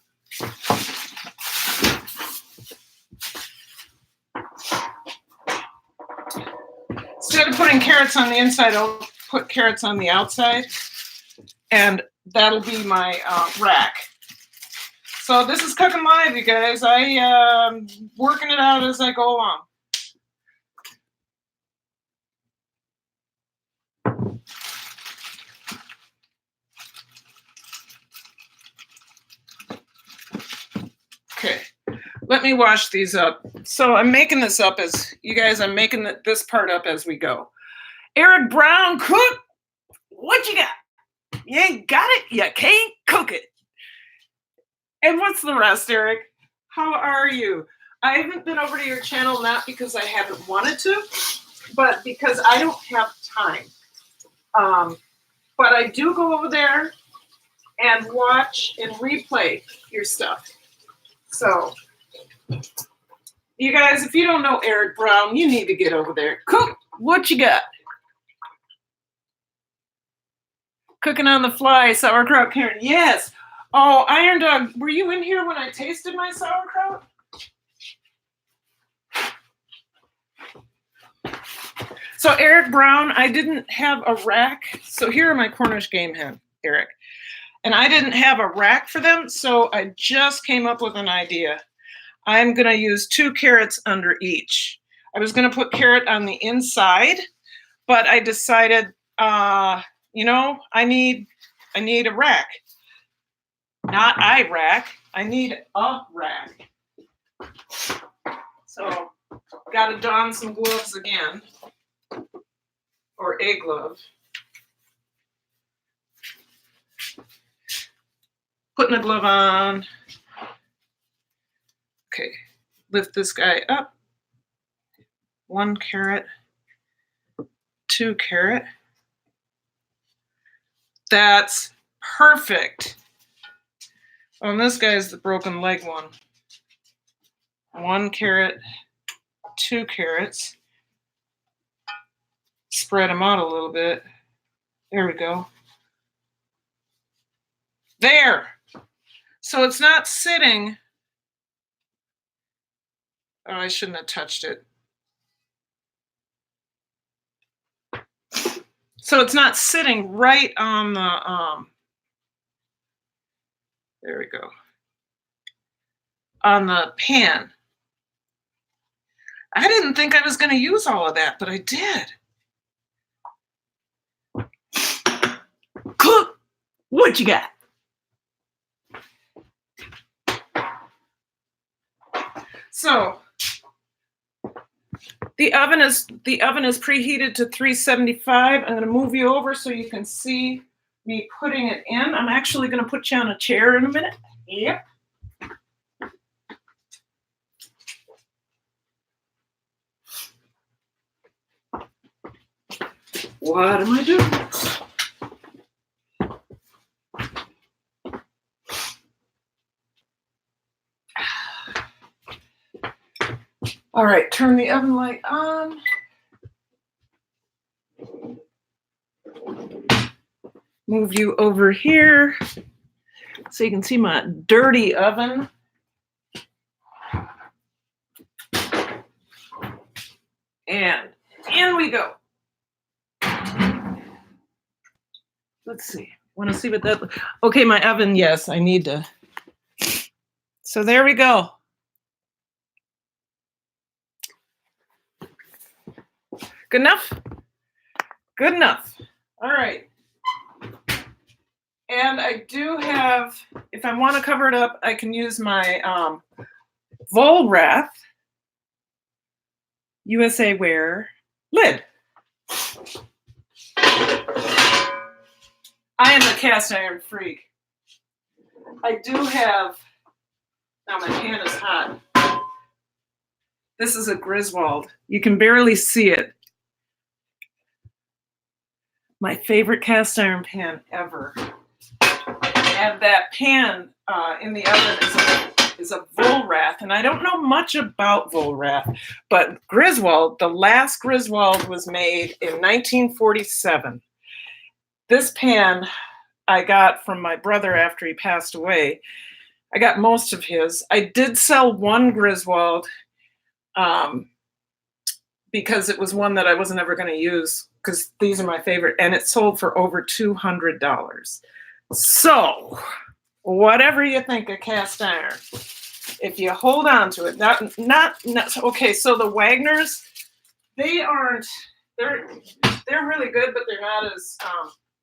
Instead of putting carrots on the inside, I'll put carrots on the outside, and that'll be my rack. So this is Cooking Live, you guys. I'm working it out as I go along. Okay, let me wash these up. So I'm making this up I'm making this part up as we go. Eric Brown, cook. What you got? You ain't got it, you can't cook it. And what's the rest, Eric? How are you? I haven't been over to your channel, not because I haven't wanted to, but because I don't have time. But I do go over there and watch and replay your stuff. So, you guys, if you don't know Eric Brown, you need to get over there. Cook, what you got? Cooking on the fly, sauerkraut, Karen. Yes. Oh, Iron Dog, were you in here when I tasted my sauerkraut? So Eric Brown, I didn't have a rack. So here are my Cornish Game Hen, Eric. And I didn't have a rack for them, so I just came up with an idea. I'm going to use 2 carrots under each. I was going to put carrot on the inside, but I decided, I need a rack. Not rack. I need a rack. So, got to don some gloves again, or a glove. Putting a glove on. Okay, lift this guy up. 1 carrot, 2 carrot. That's perfect. Oh, and this guy's the broken leg one. 1 carrot, 2 carrots. Spread them out a little bit. There we go. There. So it's not sitting. Oh, I shouldn't have touched it. So it's not sitting right on the, there we go, on the pan. I didn't think I was going to use all of that, but I did. Cook, what you got? So the oven is preheated to 375. I'm going to move you over so you can see me putting it in. I'm actually going to put you on a chair in a minute. Yep. What am I doing? All right, turn the oven light on. Move you over here so you can see my dirty oven. And in we go. Let's see. Want to see what that... Okay, my oven, yes, I need to... So there we go. Good enough? Good enough. All right. And I do have, if I want to cover it up, I can use my Volrath USA Wear lid. I am a cast iron freak. I do have, now my pan is hot. This is a Griswold. You can barely see it. My favorite cast iron pan ever. And that pan in the oven is a Volrath. And I don't know much about Volrath, but Griswold, the last Griswold was made in 1947. This pan I got from my brother after he passed away. I got most of his. I did sell one Griswold because it was one that I wasn't ever going to use because these are my favorite, and it sold for over $200. So, whatever you think of cast iron, if you hold on to it, not okay. So the Wagners, they're really good, but they're not as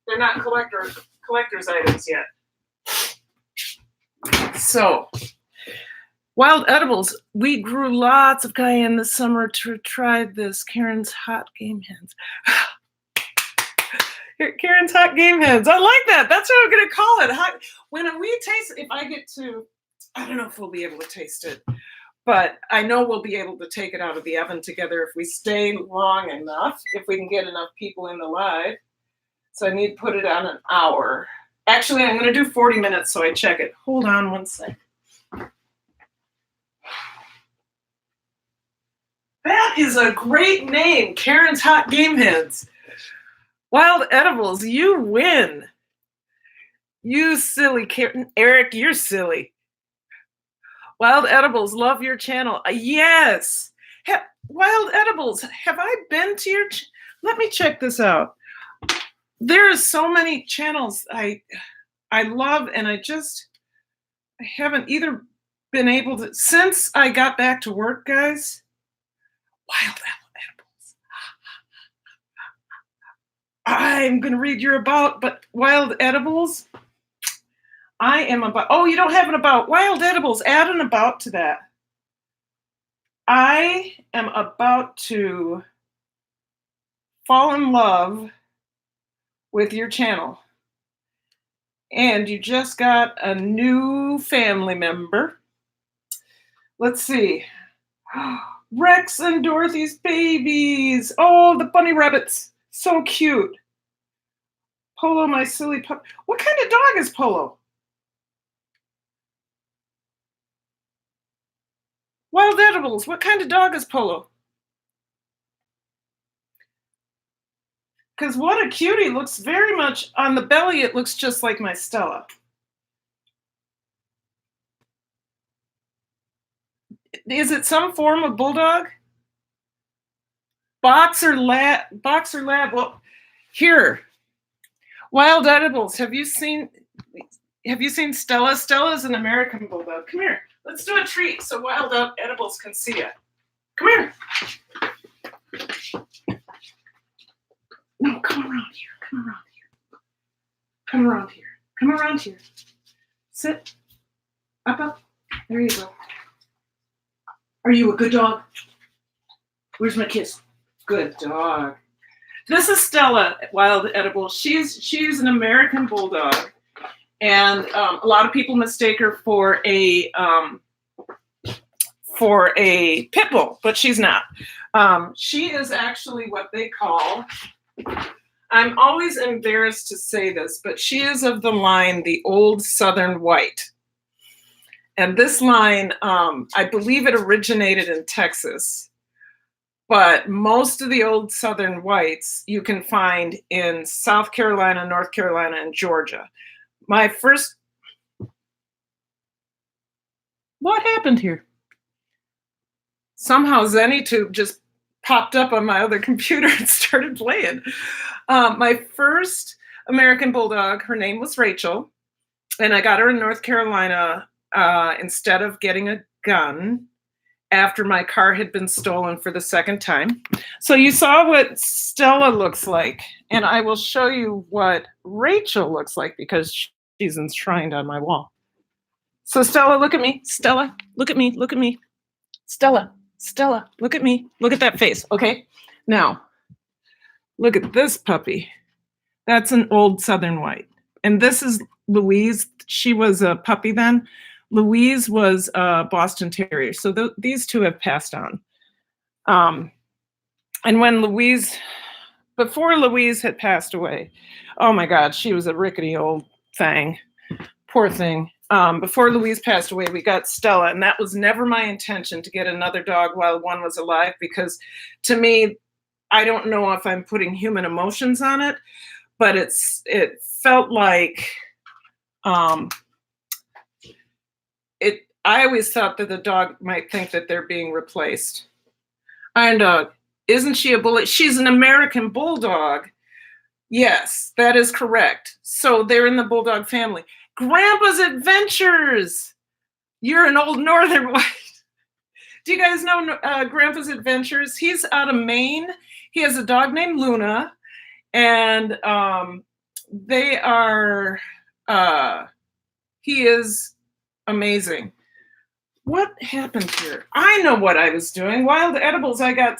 they're not collector's items yet. So, wild edibles. We grew lots of cayenne this summer to try this Karen's Hot Game Hens. Karen's Hot Game Hens. I like that. That's what I'm going to call it. When we taste, if I get to, I don't know if we'll be able to taste it, but I know we'll be able to take it out of the oven together if we stay long enough, if we can get enough people in the live. So I need to put it on an hour. Actually, I'm going to do 40 minutes so I check it. Hold on one sec. That is a great name, Karen's Hot Game Hens. Wild Edibles, you win. You silly Karen. Eric, you're silly. Wild Edibles, love your channel. Yes. Wild Edibles, have I been to your... Let me check this out. There are so many channels I love, and I haven't either been able to... Since I got back to work, guys, Wild Edibles. I'm going to read your about, but Wild Edibles, I am about... Oh, you don't have an about. Wild Edibles, add an about to that. I am about to fall in love with your channel. And you just got a new family member. Let's see. Rex and Dorothy's babies. Oh, the bunny rabbits. So cute. Polo, my silly pup. What kind of dog is Polo? Wild Edibles, what kind of dog is Polo? Because what a cutie. Looks very much, on the belly, it looks just like my Stella. Is it some form of bulldog? Boxer lab. Well, here. Wild Edibles. Have you seen Stella? Stella's an American bulldog. Come here. Let's do a treat so Wild Edibles can see it. Come here. No, come around here. Come around here. Come around here. Come around here. Sit. Up. There you go. Are you a good dog? Where's my kiss? Good dog. This is Stella, Wild Edible. She's an American bulldog, and a lot of people mistake her for a pit bull, but she's not. She is actually what they call I'm always embarrassed to say this, but she is of the line, the Old Southern White. And this line, I believe it originated in Texas, but most of the Old Southern Whites you can find in South Carolina, North Carolina, and Georgia. My first, what happened here? Somehow ZanyTube just popped up on my other computer and started playing. My first American Bulldog, her name was Rachel, and I got her in North Carolina instead of getting a gun after my car had been stolen for the second time. So you saw what Stella looks like, and I will show you what Rachel looks like because she's enshrined on my wall. So Stella, look at me. Stella, look at me. Look at me. Stella, Stella, look at me. Look at that face, okay? Now, look at this puppy. That's an Old Southern White. And this is Louise. She was a puppy then. Louise was a Boston Terrier. So these two have passed on. And when before Louise had passed away, oh my God, she was a rickety old thing. Poor thing. Before Louise passed away, we got Stella, and that was never my intention to get another dog while one was alive, because to me, I don't know if I'm putting human emotions on it, but it felt like I always thought that the dog might think that they're being replaced. And isn't she a bully? She's an American Bulldog. Yes, that is correct. So they're in the Bulldog family. Grandpa's Adventures. You're an old Northern White. Do you guys know Grandpa's Adventures? He's out of Maine. He has a dog named Luna, and they are. He is amazing. What happened here? I know what I was doing. Wild Edibles. I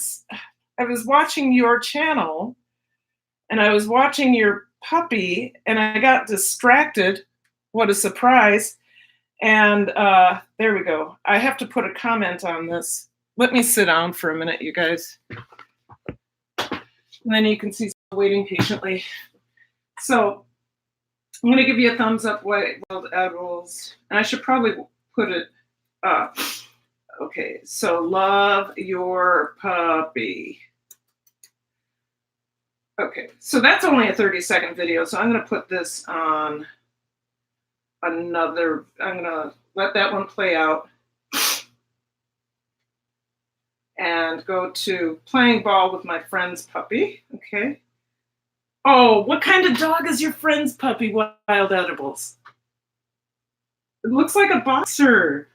was watching your channel, and I was watching your puppy, and I got distracted. What a surprise. And there we go. I have to put a comment on this. Let me sit down for a minute, you guys. And then you can see waiting patiently. So I'm going to give you a thumbs up, Wild Edibles. And I should probably put it up. Okay, so love your puppy. Okay, so that's only a 30-second video, so I'm going to put this on another. I'm going to let that one play out and go to playing ball with my friend's puppy. Okay. Oh, what kind of dog is your friend's puppy, Wild Edibles? It looks like a boxer.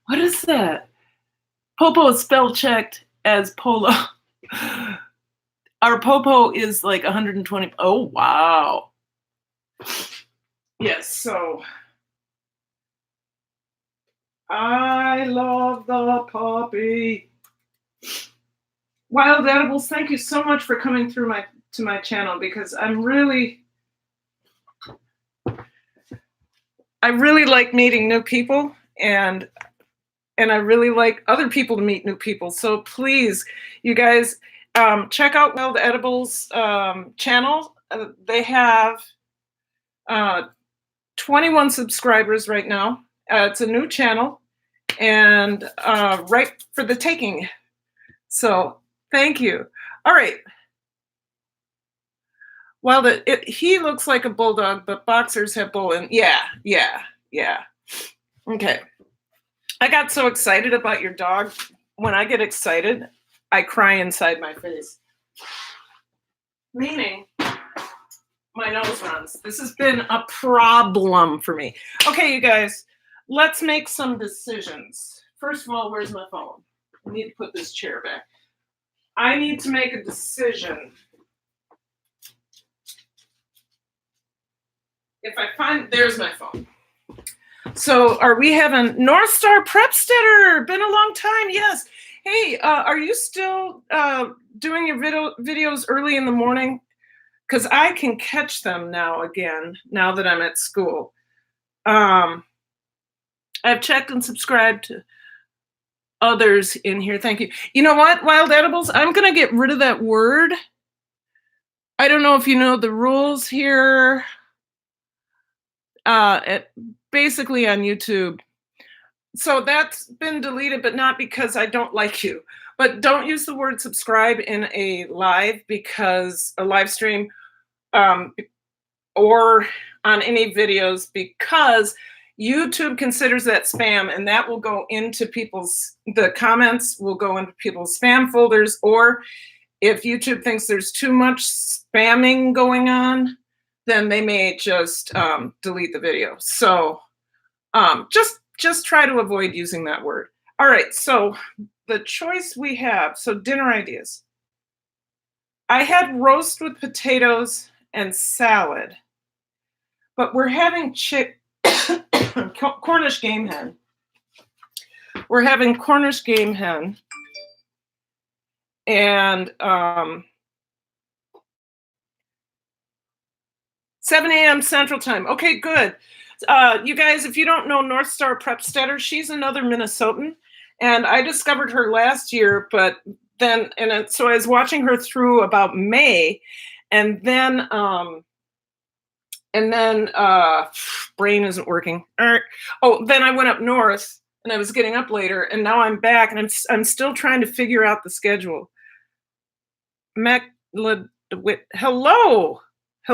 What is that? Popo is spell checked as Polo. Our Popo is like 120. Oh, wow. Yes, so I love the puppy. Wild Edibles, thank you so much for coming through to my channel, because I really like meeting new people, and I really like other people to meet new people. So please, you guys, check out Wild Edibles channel. They have 21 subscribers right now. It's a new channel, and right for the taking. So thank you. All right. Well, he looks like a bulldog, but boxers have bull. And yeah. Okay. I got so excited about your dog. When I get excited, I cry inside my face. Meaning, my nose runs. This has been a problem for me. Okay, you guys, let's make some decisions. First of all, where's my phone? I need to put this chair back. I need to make a decision. If I find, there's my phone. So are we having North Star Prepstetter? Been a long time, yes. Hey, are you still doing your videos early in the morning? Because I can catch them now again, now that I'm at school. I've checked and subscribed to others in here. Thank you. You know what, Wild Edibles? I'm going to get rid of that word. I don't know if you know the rules here. Basically on YouTube. So that's been deleted, but not because I don't like you. But don't use the word subscribe in a live, because a live stream or on any videos, because YouTube considers that spam, and that will go into the comments will go into people's spam folders, or if YouTube thinks there's too much spamming going on, then they may just delete the video. So just try to avoid using that word. All right, so the choice we have, so dinner ideas. I had roast with potatoes and salad, but we're having Cornish Game Hen. We're having Cornish Game Hen, and 7 a.m. Central Time. Okay, good. You guys, if you don't know North Star Prepstetter, she's another Minnesotan, and I discovered her last year, but then, so I was watching her through about May, and then brain isn't working. Oh, then I went up north, and I was getting up later, and now I'm back, and I'm still trying to figure out the schedule. Hello. I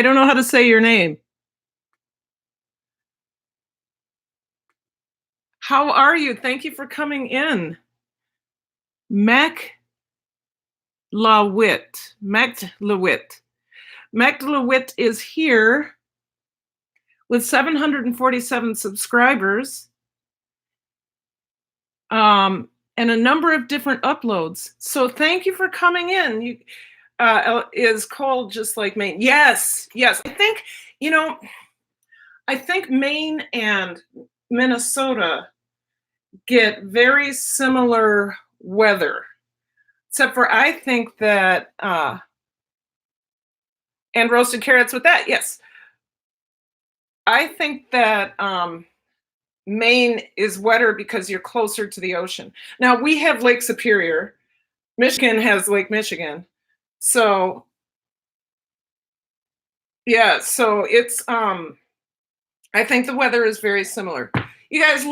don't know how to say your name. How are you? Thank you for coming in. Mac LaWitt is here with 747 subscribers and a number of different uploads. So thank you for coming in. Is cold just like Maine? Yes. I think Maine and Minnesota get very similar weather, except for I think that and roasted carrots with that. Yes, I think that Maine is wetter because you're closer to the ocean. Now we have Lake Superior. Michigan has Lake Michigan. So yeah, so it's I think the weather is very similar. You guys,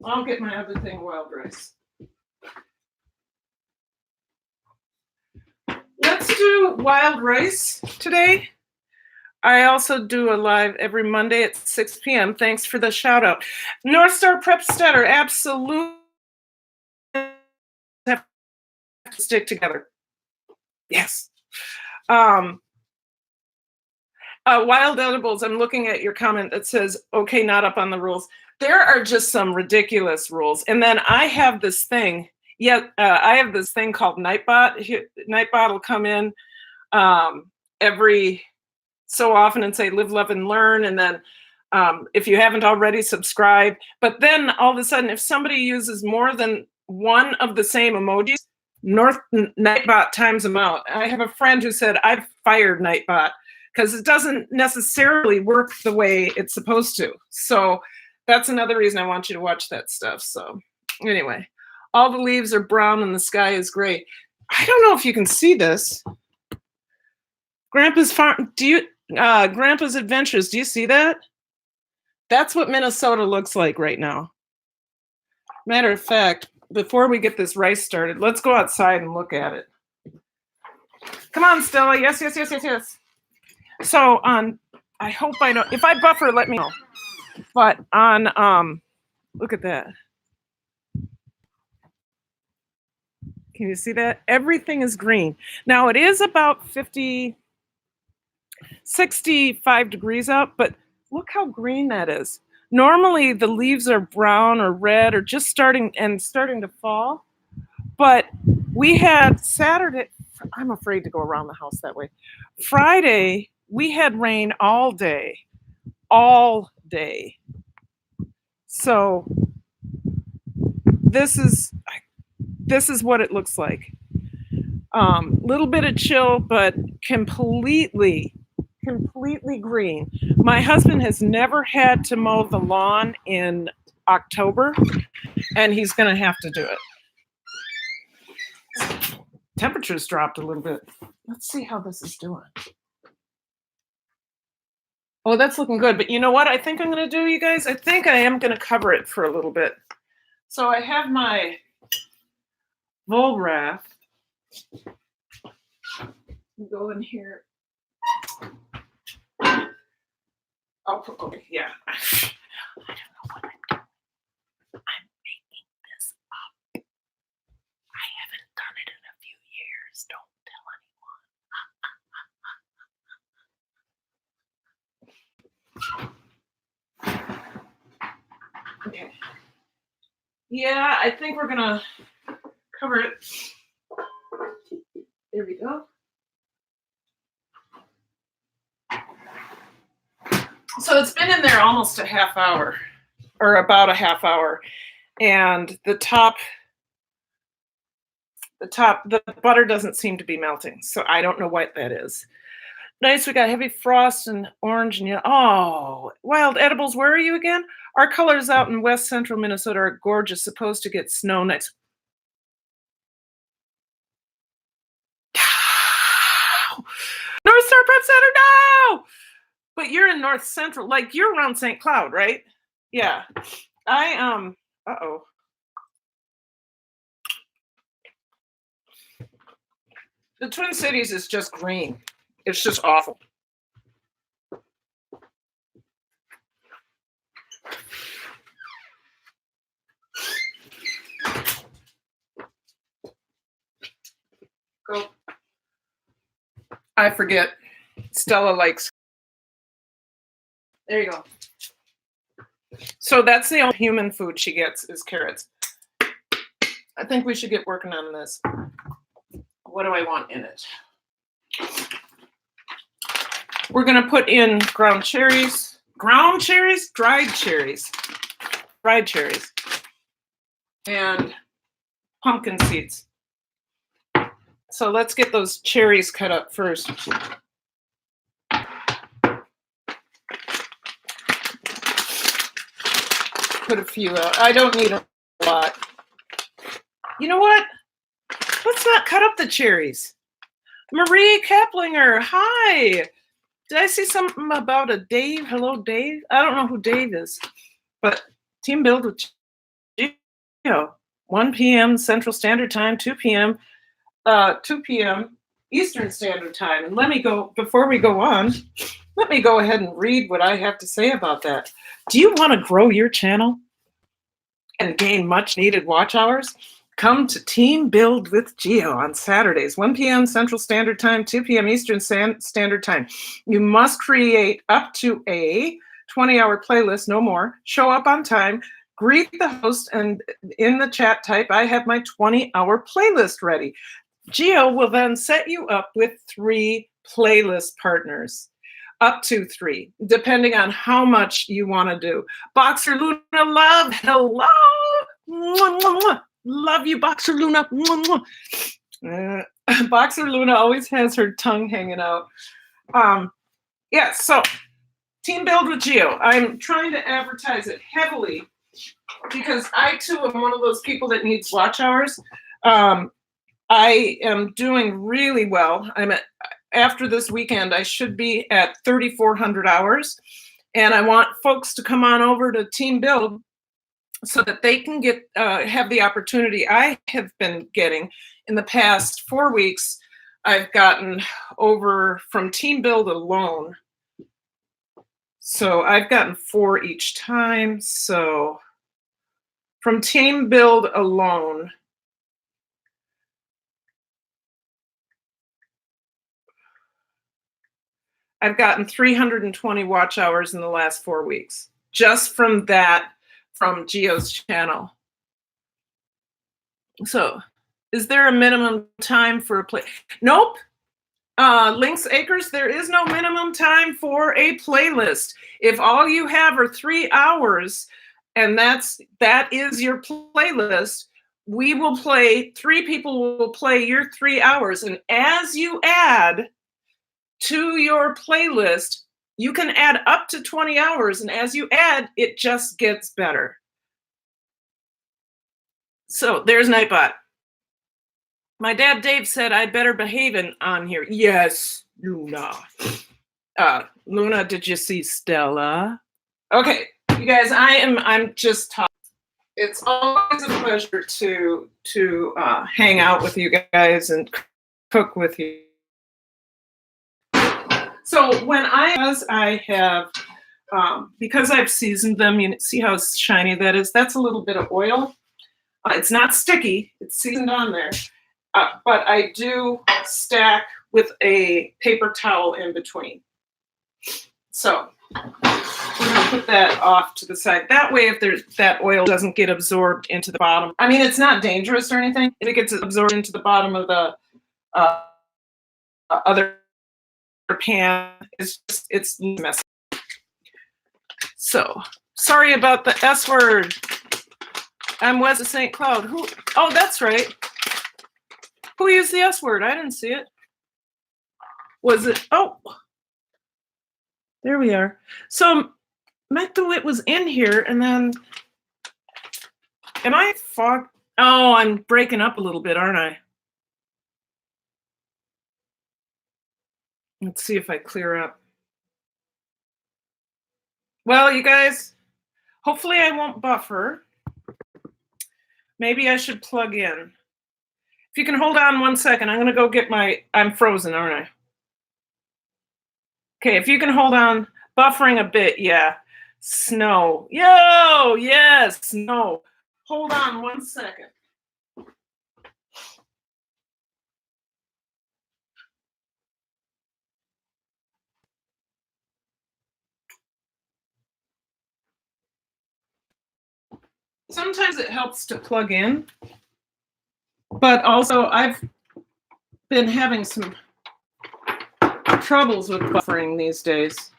I'll get my other thing, wild rice. Let's do wild rice today. I also do a live every Monday at 6 p.m. Thanks for the shout out. North Star Prepstetter, absolutely have to stick together. Yes. Wild Edibles, I'm looking at your comment that says, okay, not up on the rules. There are just some ridiculous rules. And then I have this thing. I have this thing called Nightbot. Nightbot will come in every so often and say, live, love, and learn. And then if you haven't already, subscribe. But then all of a sudden, if somebody uses more than one of the same emojis, Nightbot times them out. I have a friend who said, I've fired Nightbot because it doesn't necessarily work the way it's supposed to. So that's another reason I want you to watch that stuff. So anyway, all the leaves are brown and the sky is gray. I don't know if you can see this. Grandpa's Farm, Grandpa's Adventures, do you see that? That's what Minnesota looks like right now. Matter of fact, before we get this rice started, let's go outside and look at it. Come on, Stella. Yes. So I hope I don't, if I buffer, let me know. But on, look at that. Can you see that? Everything is green. Now it is about 65 degrees out, but look how green that is. Normally the leaves are brown or red or just starting to fall. But we had Saturday, I'm afraid to go around the house that way. Friday, we had rain all day. So this is what it looks like. Little bit of chill, but completely green. My husband has never had to mow the lawn in October, and he's going to have to do it. Temperature's dropped a little bit. Let's see how this is doing. Oh, that's looking good. But you know what I think I'm going to do, you guys? I think I am going to cover it for a little bit. So I have my Volrath. Go in here. Okay, yeah. I don't know what I'm doing. I'm making this up. I haven't done it in a few years. Don't tell anyone. Okay. Yeah, I think we're gonna cover it. There we go. So it's been in there almost a half hour, or about a half hour, and the butter doesn't seem to be melting, so I don't know what that is. Nice, we got heavy frost and orange and yellow. Oh, wild edibles, where are you again? Our colors out in west central Minnesota are gorgeous, supposed to get snow next. North Star Prep Center, no! But you're in North Central, like you're around St. Cloud, right? Yeah. Uh-oh. The Twin Cities is just green. It's just awful. Go. I forget. Stella likes. There you go. So that's the only human food she gets is carrots. I think we should get working on this. What do I want in it? We're going to put in ground cherries. Ground cherries? Dried cherries. Dried cherries. And pumpkin seeds. So let's get those cherries cut up first. Put a few out. I don't need a lot. You know what? Let's not cut up the cherries. Marie Kaplinger, hi. Did I see something about a Dave? Hello, Dave. I don't know who Dave is, but Team Build with Geo. 1 p.m. Central Standard Time, 2 p.m. Eastern Standard Time. And let me go, before we go on, let me go ahead and read what I have to say about that. Do you want to grow your channel and gain much needed watch hours? Come to Team Build with Geo on Saturdays, 1 p.m. Central Standard Time, 2 p.m. Eastern Standard Time. You must create up to a 20-hour playlist, no more. Show up on time, greet the host, and in the chat type, I have my 20-hour playlist ready. Geo will then set you up with 3 playlist partners. Up to 3, depending on how much you want to do. Boxer Luna Love, hello. Mwah, mwah, mwah. Love you, Boxer Luna. Mwah, mwah. Boxer Luna always has her tongue hanging out. Yeah, so Team Build with Geo. I'm trying to advertise it heavily because I too am one of those people that needs watch hours. I am doing really well. After this weekend, I should be at 3,400 hours. And I want folks to come on over to Team Build so that they can get have the opportunity I have been getting. In the past 4 weeks, I've gotten over from Team Build alone. So I've gotten 4 each time. So from Team Build alone, I've gotten 320 watch hours in the last 4 weeks, just from that, from Geo's channel. So is there a minimum time for a play? Nope. Lynx Acres, there is no minimum time for a playlist. If all you have are 3 hours, and that is your playlist, we will play, 3 people will play your 3 hours. And as you add to your playlist, you can add up to 20 hours. And as you add, it just gets better. So there's Nightbot. My dad Dave said I better behave on here. Yes, Luna. Luna, did you see Stella? Okay, you guys, I'm just talking. It's always a pleasure to hang out with you guys and cook with you. So when I have because I've seasoned them, you see how shiny that is? That's a little bit of oil. It's not sticky, it's seasoned on there. But I do stack with a paper towel in between. So we're gonna put that off to the side. That way, if that oil doesn't get absorbed into the bottom. I mean, it's not dangerous or anything. If it gets absorbed into the bottom of the other pan, it's messy. So sorry about the S word. I'm Wes of St. Cloud. Who? Oh, that's right. Who used the S word? I didn't see it. Was it? Oh, there we are. So Mac DeWitt was in here, and then am I fog? Oh, I'm breaking up a little bit, aren't I? Let's see if I clear up. Well, you guys, hopefully I won't buffer. Maybe I should plug in. If you can hold on 1 second, I'm going to go get I'm frozen, aren't I? Okay, if you can hold on, buffering a bit, yeah. Snow. Yo, yes, snow. Hold on 1 second. Sometimes it helps to plug in, but also I've been having some troubles with buffering these days.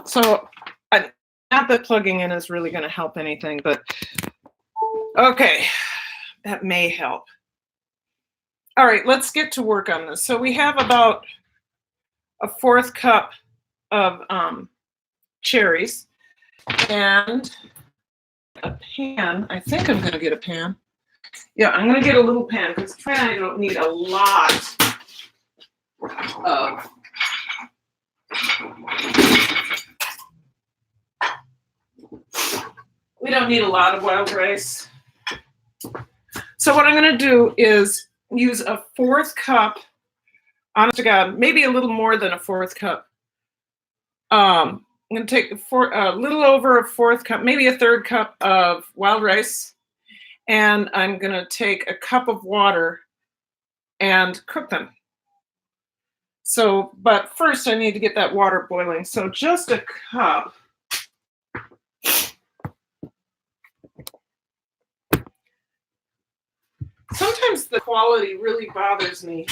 So not that plugging in is really going to help anything, but okay, that may help. All right, let's get to work on this. So we have about a 1/4 cup of cherries and a pan. I think I'm going to get a pan. Yeah, I'm going to get a little pan because I don't need a lot of we don't need a lot of wild rice. So what I'm going to do is use a 1/4 cup, honest to God, maybe a little more than a 1/4 cup. I'm going to take a little over a 1/4 cup, maybe a 1/3 cup of wild rice, and I'm going to take a cup of water and cook them. So, but first I need to get that water boiling. So just a cup. Sometimes the quality really bothers me,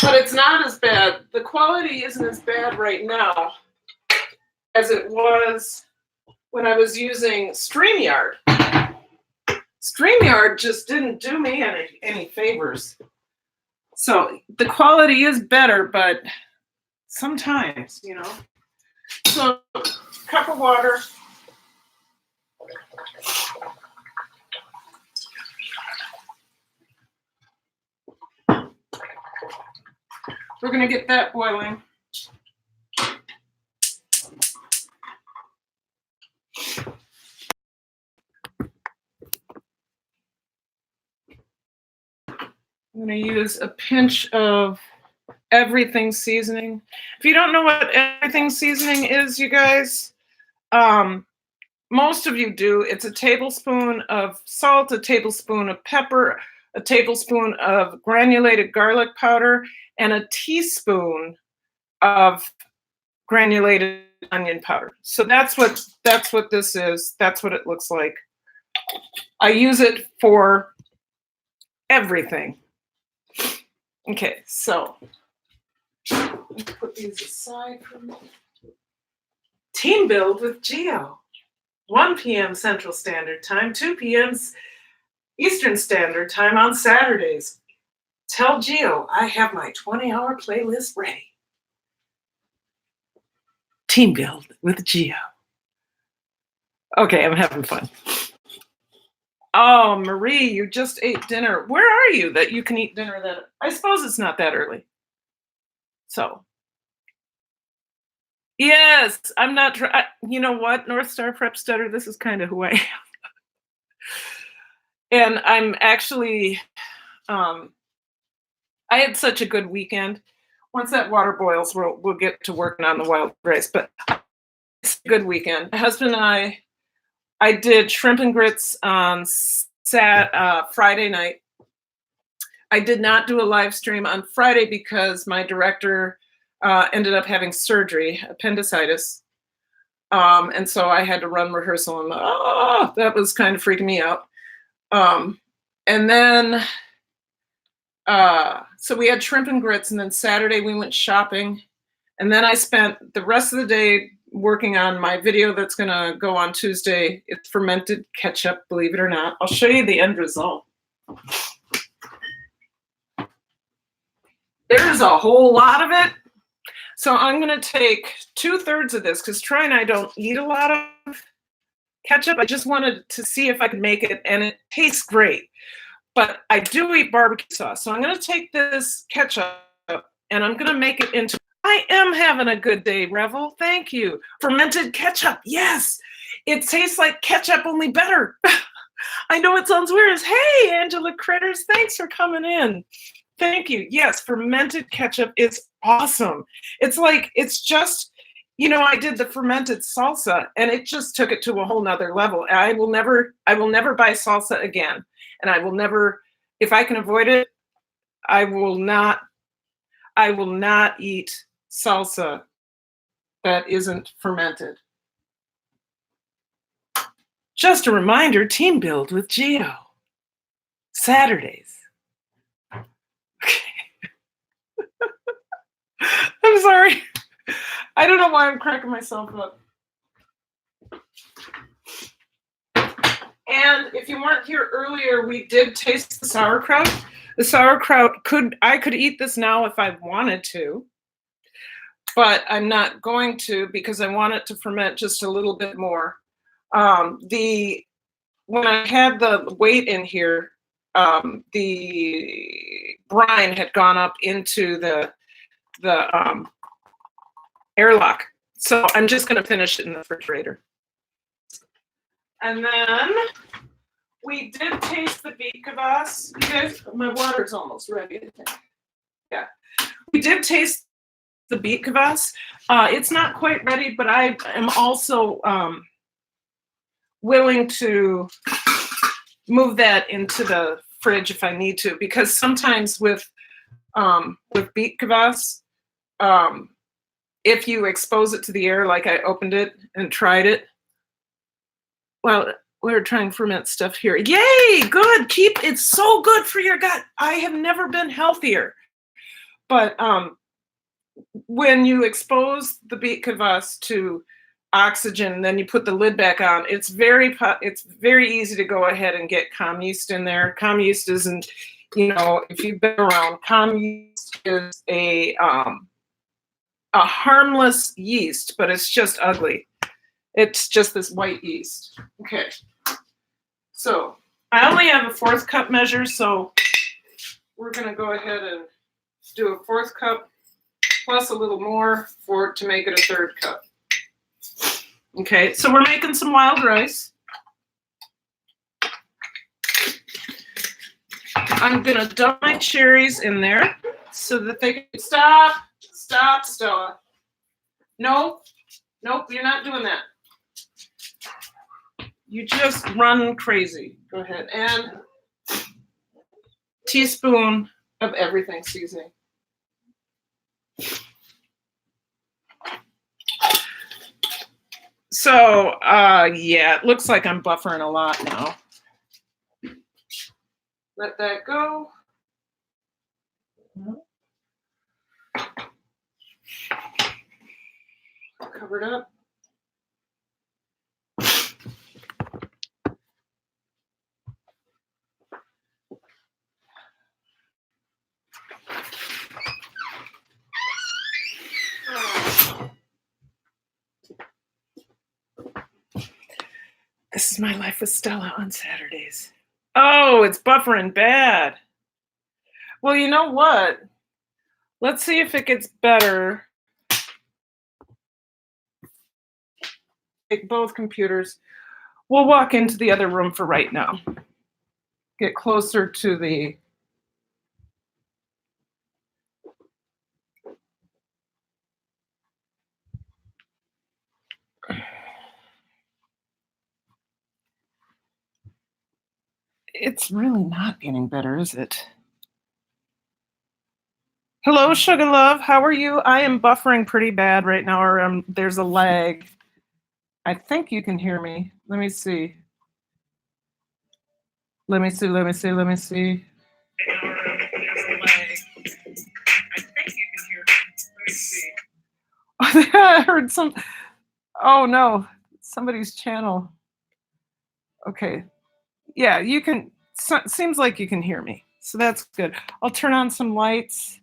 but it's not as bad. The quality isn't as bad right now as it was when I was using StreamYard. StreamYard just didn't do me any favors. So the quality is better, but sometimes, you know. So cup of water. We're going to get that boiling. I'm going to use a pinch of everything seasoning. If you don't know what everything seasoning is, you guys, most of you do. It's a tablespoon of salt, a tablespoon of pepper, a tablespoon of granulated garlic powder, and a teaspoon of granulated onion powder. So that's what this is. That's what it looks like. I use it for everything. Okay, so let me put these aside for a minute. Team build with Geo. 1 p.m. Central Standard Time, 2 p.m. Eastern Standard Time on Saturdays. Tell Geo I have my 20-hour playlist ready. Team build with Geo. Okay, I'm having fun. Oh, Marie, you just ate dinner. Where are you that you can eat dinner then? I suppose it's not that early. So, yes, I'm not you know what, North Star Prep Stutter, this is kind of who I am. And I'm actually um I had such a good weekend. Once that water boils, we'll get to working on the wild rice, but it's a good weekend. My husband and I did shrimp and grits on Friday night. I did not do a live stream on Friday because my director ended up having surgery, appendicitis. And so I had to run rehearsal, and that was kind of freaking me out. And then, so we had shrimp and grits, and then Saturday we went shopping. And then I spent the rest of the day working on my video that's going to go on Tuesday. It's fermented ketchup, believe it or not. I'll show you the end result. There's a whole lot of it. So I'm going to take 2/3 of this because Troy and I don't eat a lot of ketchup. I just wanted to see if I could make it, and it tastes great. But I do eat barbecue sauce. So I'm going to take this ketchup and I'm going to make it into. I am having a good day, Revel. Thank you. Fermented ketchup. Yes. It tastes like ketchup, only better. I know it sounds weird. Hey, Angela Critters, thanks for coming in. Thank you. Yes, fermented ketchup is awesome. It's just, I did the fermented salsa and it just took it to a whole nother level. I will never buy salsa again. And I will never, if I can avoid it, I will not eat salsa that isn't fermented. Just a reminder, team build with Gio. Saturdays. Okay. I'm sorry. I don't know why I'm cracking myself up. And if you weren't here earlier, we did taste the sauerkraut. The sauerkraut I could eat this now if I wanted to, but I'm not going to because I want it to ferment just a little bit more. When I had the weight in here, the brine had gone up into the airlock. So I'm just going to finish it in the refrigerator. And then we did taste the beet kvass. You guys, my water's almost ready, I think. Yeah. We did taste the beet kvass. It's not quite ready, but I am also willing to move that into the fridge if I need to, because sometimes with beet kvass, if you expose it to the air, like I opened it and tried it, well, we're trying to ferment stuff here. Yay, good. It's so good for your gut. I have never been healthier. But when you expose the beet kvass to oxygen, then you put the lid back on, it's very easy to go ahead and get comm yeast in there. Comm yeast isn't, if you've been around, comm yeast is a harmless yeast, but it's just ugly. It's just this white yeast. Okay. So I only have a 1/4 cup measure, so we're going to go ahead and do a 1/4 cup plus a little more to make it a 1/3 cup. Okay, so we're making some wild rice. I'm going to dump my cherries in there so that they can stop, Stella. Nope, you're not doing that. You just run crazy. Go ahead. And teaspoon of everything seasoning. So, yeah, it looks like I'm buffering a lot now. Let that go. Cover it up. This is my life with Stella on Saturdays. Oh, it's buffering bad. Well, you know what? Let's see if it gets better. Take both computers. We'll walk into the other room for right now. Get closer to the... It's really not getting better, is it? Hello, Sugar Love. How are you? I am buffering pretty bad right now, or there's a lag. I think you can hear me. Let me see. Let me see. There's a lag. I think you can hear me. Let me see. I heard some... Oh, no. Somebody's channel. Okay. Yeah, you can... Seems like you can hear me. So that's good. I'll turn on some lights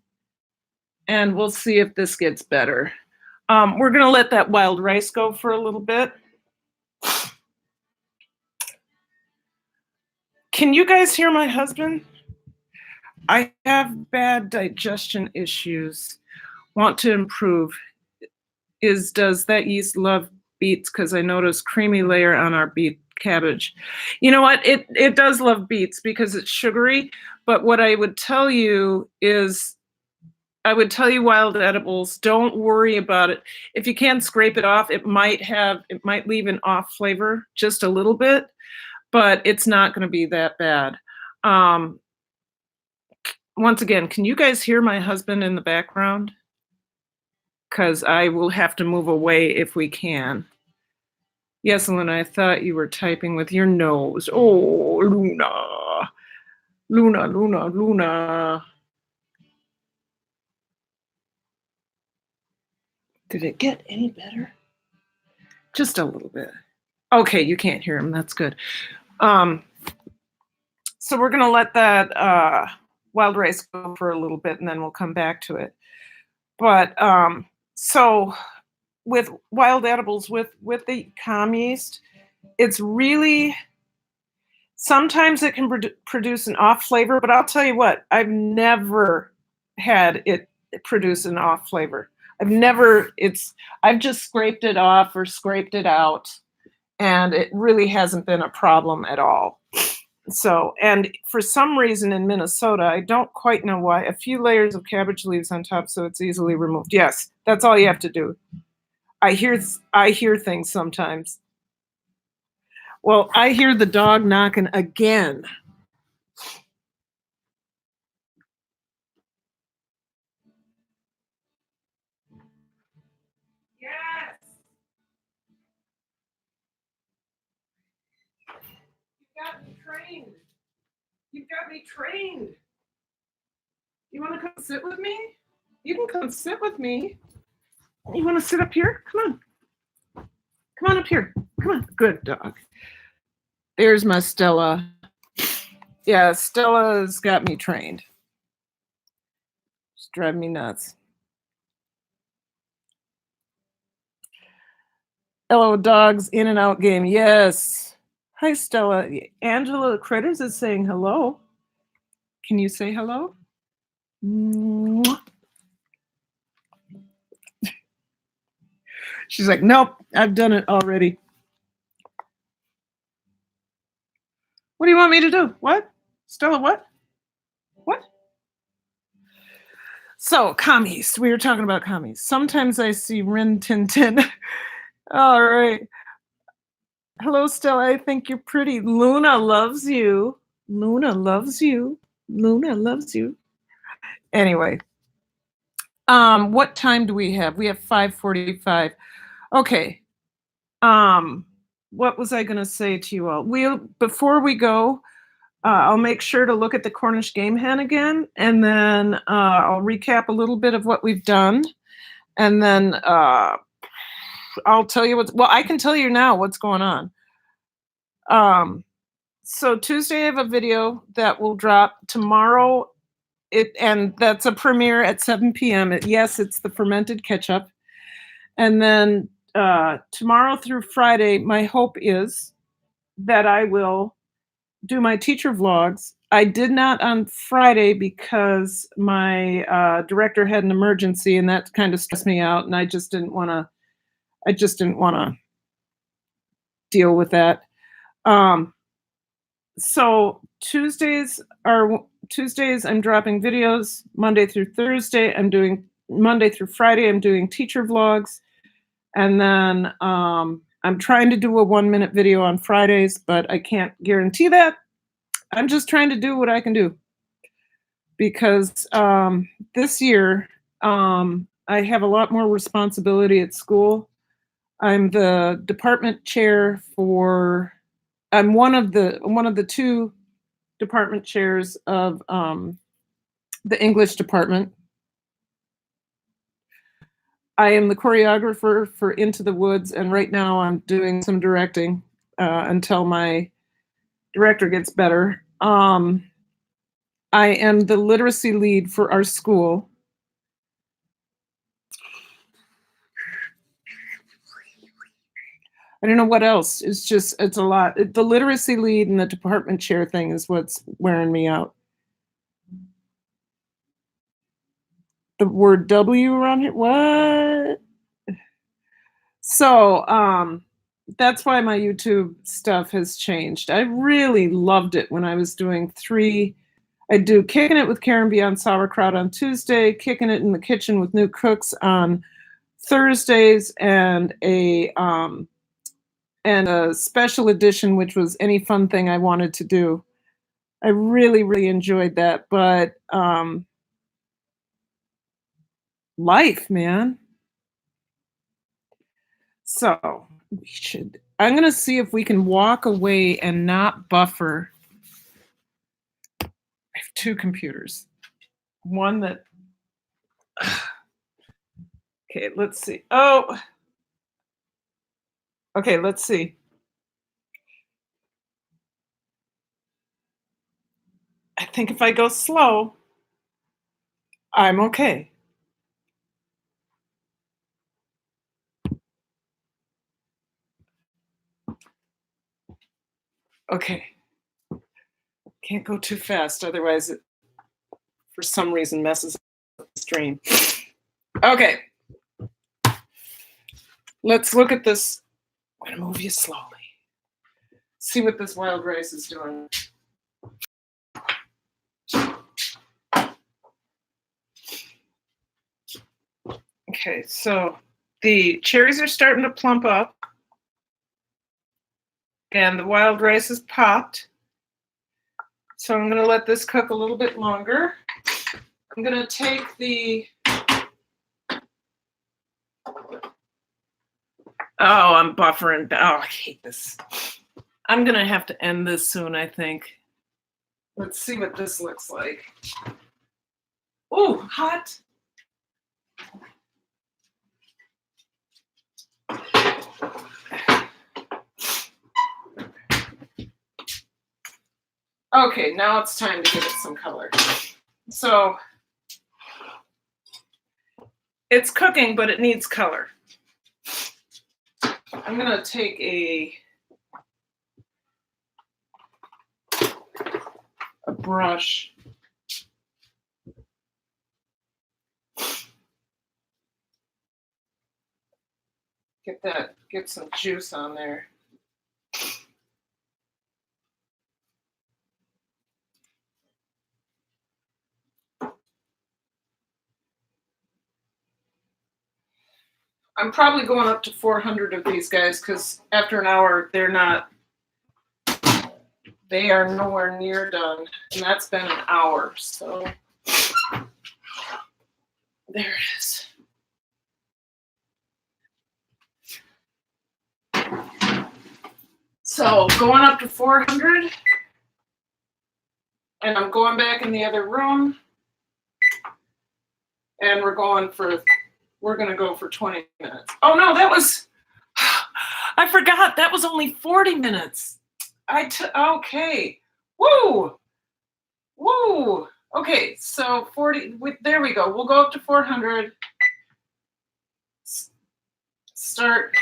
and we'll see if this gets better. We're going to let that wild rice go for a little bit. Can you guys hear my husband? I have bad digestion issues. Want to improve. Does that yeast love beets? Because I noticed creamy layer on our beet cabbage. You know what? It does love beets because it's sugary. But what I would tell you is, I would tell you wild edibles, don't worry about it. If you can scrape it off, it might leave an off flavor just a little bit, but it's not going to be that bad. Once again, can you guys hear my husband in the background? Because I will have to move away if we can. Yes, Luna, I thought you were typing with your nose. Oh, Luna. Luna, Luna, Luna. Did it get any better? Just a little bit. Okay, you can't hear him. That's good. So we're going to let that wild rice go for a little bit, and then we'll come back to it. But so with wild edibles, with the calm yeast, it's really... Sometimes it can produce an off flavor, but I'll tell you what, I've never had it produce an off flavor. I've just scraped it off or scraped it out, and it really hasn't been a problem at all. So, and for some reason in Minnesota, I don't quite know why, a few layers of cabbage leaves on top so it's easily removed. Yes, that's all you have to do. I hear things sometimes. Well, I hear the dog knocking again. Yes. You've got me trained. You've got me trained. You want to come sit with me? You can come sit with me. You want to sit up here? Come on. Come on up here. Come on. Good dog. There's my Stella. Yeah, Stella's got me trained. She's driving me nuts. Hello, dogs, in and out game. Yes. Hi, Stella. Angela Critters is saying hello. Can you say hello? Mwah. She's like, nope, I've done it already. What do you want me to do? What? Stella, what? What? So, commies. We were talking about commies. Sometimes I see Rin Tin Tin. All right. Hello, Stella. I think you're pretty. Luna loves you. Luna loves you. Luna loves you. Anyway. What time do we have? We have 5:45. Okay. What was I going to say to you all? Before we go, I'll make sure to look at the Cornish Game Hen again, and then I'll recap a little bit of what we've done, and then I'll tell you I can tell you now what's going on. So Tuesday I have a video that will drop tomorrow, and that's a premiere at 7 p.m. Yes, it's the fermented ketchup. And then tomorrow through Friday, my hope is that I will do my teacher vlogs. I did not on Friday because my director had an emergency, and that kind of stressed me out, and I just didn't want to deal with that. So Tuesdays I'm dropping videos. Monday through Thursday Monday through Friday I'm doing teacher vlogs, and then I'm trying to do a 1-minute video on Fridays, but I can't guarantee that. I'm just trying to do what I can do, because this year I have a lot more responsibility at school. I'm the department chair for. I'm one of the two department chairs of the English department. I am the choreographer for Into the Woods, and right now I'm doing some directing until my director gets better. I am the literacy lead for our school. I don't know what else. It's a lot. The literacy lead and the department chair thing is what's wearing me out. The word W around here? What? So that's why my YouTube stuff has changed. I really loved it when I was doing I do Kicking It with Karen Beyond Sauerkraut on Tuesday, Kicking It in the Kitchen with New Cooks on Thursdays, and a special edition, which was any fun thing I wanted to do. I really, really enjoyed that. But life, man. So I'm going to see if we can walk away and not buffer. I have two computers. One that, okay, let's see. Oh, okay, let's see. I think if I go slow, I'm okay. Okay. Can't go too fast, otherwise it, for some reason, messes up the stream. Okay. Let's look at this. I'm gonna move you slowly. See what this wild rice is doing. Okay, so the cherries are starting to plump up, and the wild rice is popped. So I'm going to let this cook a little bit longer. I'm going to take the... Oh, I'm buffering. Oh, I hate this. I'm going to have to end this soon, I think. Let's see what this looks like. Oh, hot. Okay, now it's time to give it some color. So it's cooking, but it needs color. I'm gonna take a brush. Get some juice on there. I'm probably going up to 400 of these guys, because after an hour, they are nowhere near done. And that's been an hour, so there it is. So going up to 400, and I'm going back in the other room, and we're going to go for 20 minutes. Oh no, I forgot, that was only 40 minutes. Okay. Woo! Woo! Okay, so 40, there we go. We'll go up to 400. Start.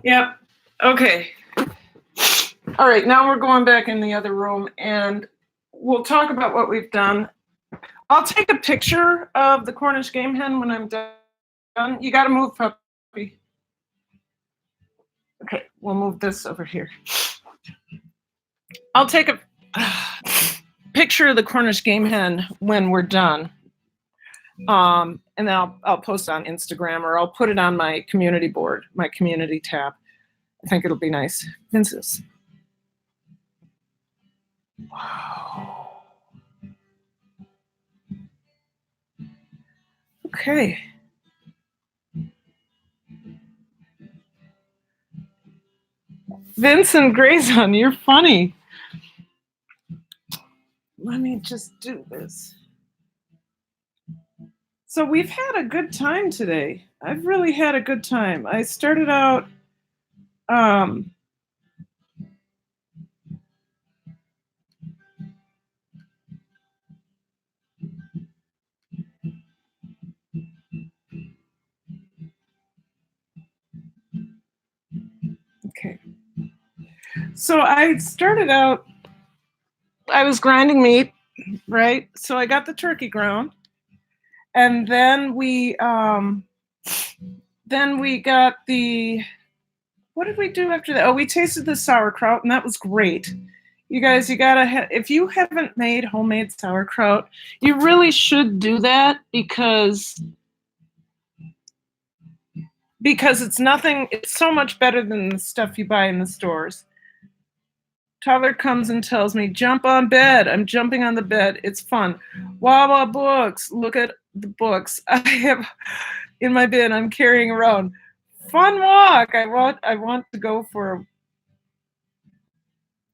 Yep. Okay. All right, now we're going back in the other room and we'll talk about what we've done. I'll take a picture of the Cornish Game Hen when I'm done. You got to move, puppy. Okay, we'll move this over here. I'll take a picture of the Cornish Game Hen when we're done. And then I'll post it on Instagram, or I'll put it on my community board, my community tab. I think it'll be nice. Vince's. Wow. Okay. Vincent Grayson, you're funny. Let me just do this. So we've had a good time today. I've really had a good time. I started out okay. So I started out, I was grinding meat, right? So I got the turkey ground, and then we got the, what did we do after that? Oh, we tasted the sauerkraut, and that was great. You guys, you gotta if you haven't made homemade sauerkraut, you really should do that because it's nothing, it's so much better than the stuff you buy in the stores. Tyler comes and tells me, jump on bed. I'm jumping on the bed. It's fun. Wawa books. Look at the books I have in my bin. I'm carrying around. Fun walk. I want to go for.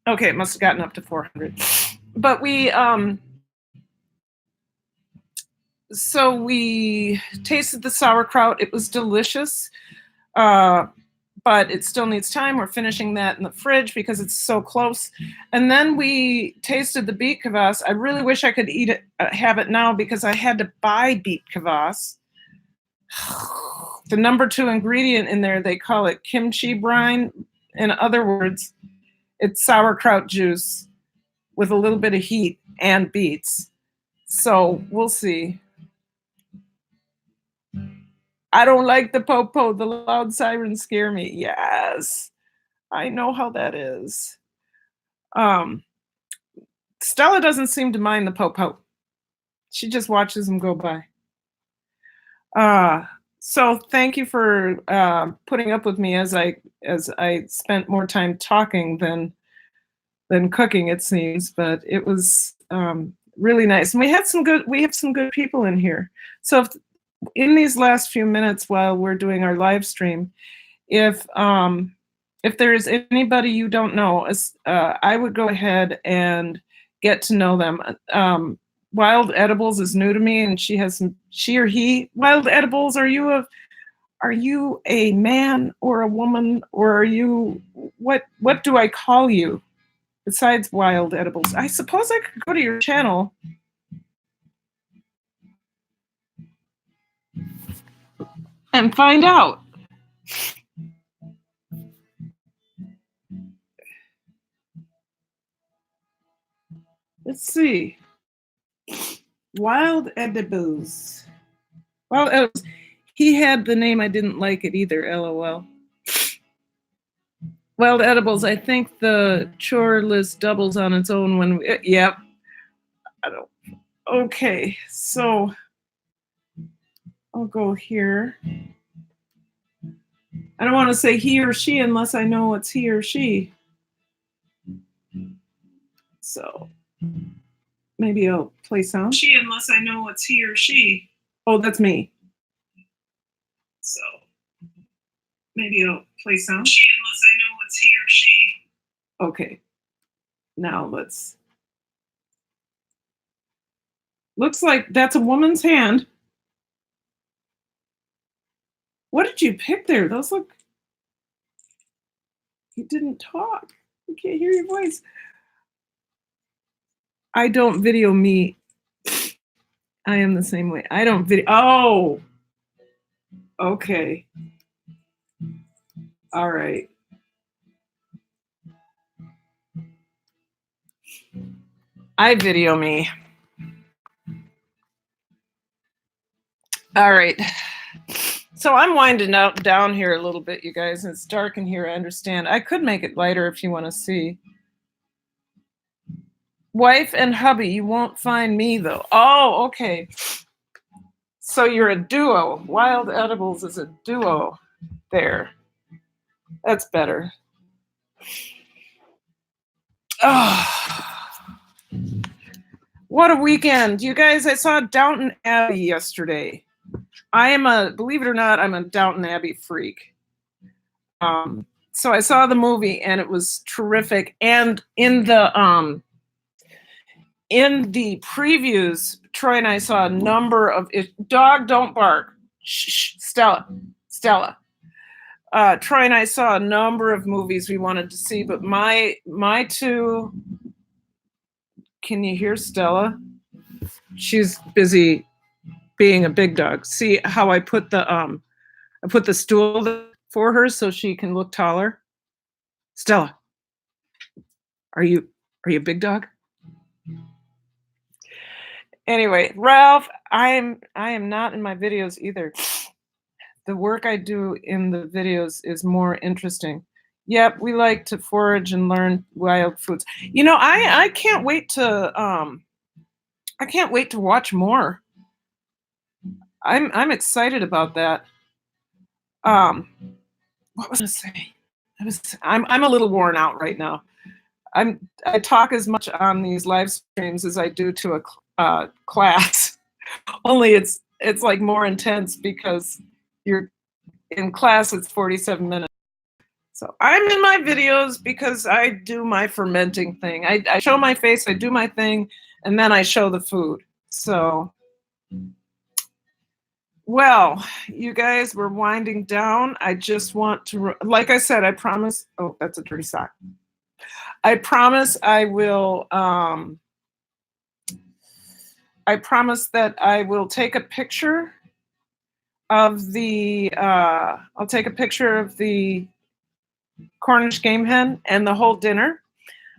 Okay, it must have gotten up to 400. But so we tasted the sauerkraut. It was delicious. But it still needs time. We're finishing that in the fridge because it's so close. And then we tasted the beet kvass. I really wish I could eat it, have it now, because I had to buy beet kvass. The number 2 ingredient in there, they call it kimchi brine. In other words, it's sauerkraut juice with a little bit of heat and beets. So we'll see. I don't like the po-po. The loud sirens scare me. Yes, I know how that is. Stella doesn't seem to mind the po-po. She just watches them go by. So thank you for putting up with me as I spent more time talking than cooking, it seems. But it was really nice, and we have some good people in here. So in these last few minutes while we're doing our live stream, if there is anybody you don't know, I would go ahead and get to know them. Wild Edibles is new to me, and she or he. Wild Edibles, are you a man or a woman, or are you, what do I call you besides Wild Edibles? I suppose I could go to your channel. And find out. Let's see. Wild Edibles. Wild Edibles. He had the name, I didn't like it either, LOL. Wild Edibles, I think the chore list doubles on its own when yep. I don't. Okay, so I'll go here. I don't want to say he or she unless I know it's he or she. So maybe I'll play sound. She, unless I know it's he or she. Oh, that's me. So maybe I'll play sound. She, unless I know it's he or she. Okay. Now let's. Looks like that's a woman's hand. What did you pick there? Those look. You didn't talk. I can't hear your voice. I don't video me. I am the same way. I don't video. Oh. Okay. All right. I video me. All right. So I'm winding down here a little bit, you guys. It's dark in here, I understand. I could make it lighter if you want to see. Wife and hubby, you won't find me though. Oh, okay. So you're a duo. Wild Edibles is a duo. There. That's better. Oh, what a weekend. You guys, I saw Downton Abbey yesterday. Believe it or not, I'm a Downton Abbey freak. So I saw the movie and it was terrific. And in the previews, Troy and I saw a number of dog, don't bark. Shh, Stella. Troy and I saw a number of movies we wanted to see, but my two. Can you hear Stella? She's busy being a big dog. See how I put the stool for her so she can look taller? Stella, are you a big dog? Anyway, Ralph, I am not in my videos either. The work I do in the videos is more interesting. Yep, we like to forage and learn wild foods. You know, I can't wait to watch more. I'm excited about that. What was I saying? I'm a little worn out right now. I talk as much on these live streams as I do to a class. Only it's like more intense because you're in class. It's 47 minutes. So I'm in my videos because I do my fermenting thing. I show my face, I do my thing, and then I show the food. So, well, you guys, we're winding down. I just want to, like I said, I promise. Oh, that's a dirty sock. I promise I will. I promise that I will take a picture of the. I'll take a picture of the Cornish Game Hen and the whole dinner.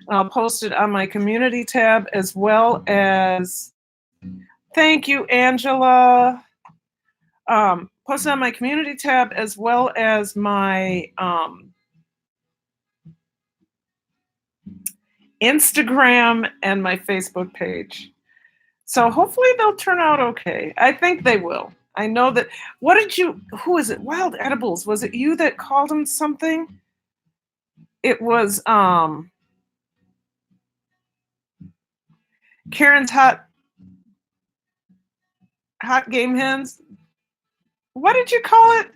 I'll post it on my community tab as well as. Thank you, Angela. Post it on my community tab as well as my Instagram and my Facebook page. So hopefully they'll turn out okay. I think they will. I know that. Who is it? Wild Edibles. Was it you that called them something? It was Karen's hot game hens. What did you call it?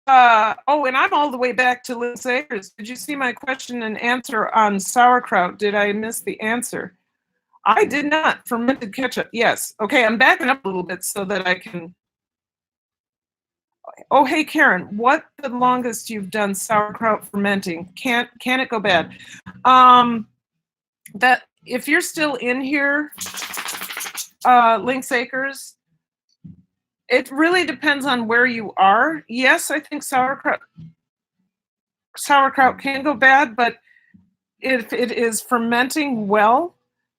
And I'm all the way back to Liz Sayers. Did you see my question and answer on sauerkraut? Did I miss the answer? I did not. Fermented ketchup, yes. Okay, I'm backing up a little bit so that I can. Oh, hey, Karen, what the longest you've done sauerkraut fermenting? Can it go bad? That if you're still in here, Lynx Acres, it really depends on where you are. Yes, I think sauerkraut can go bad, but if it is fermenting well,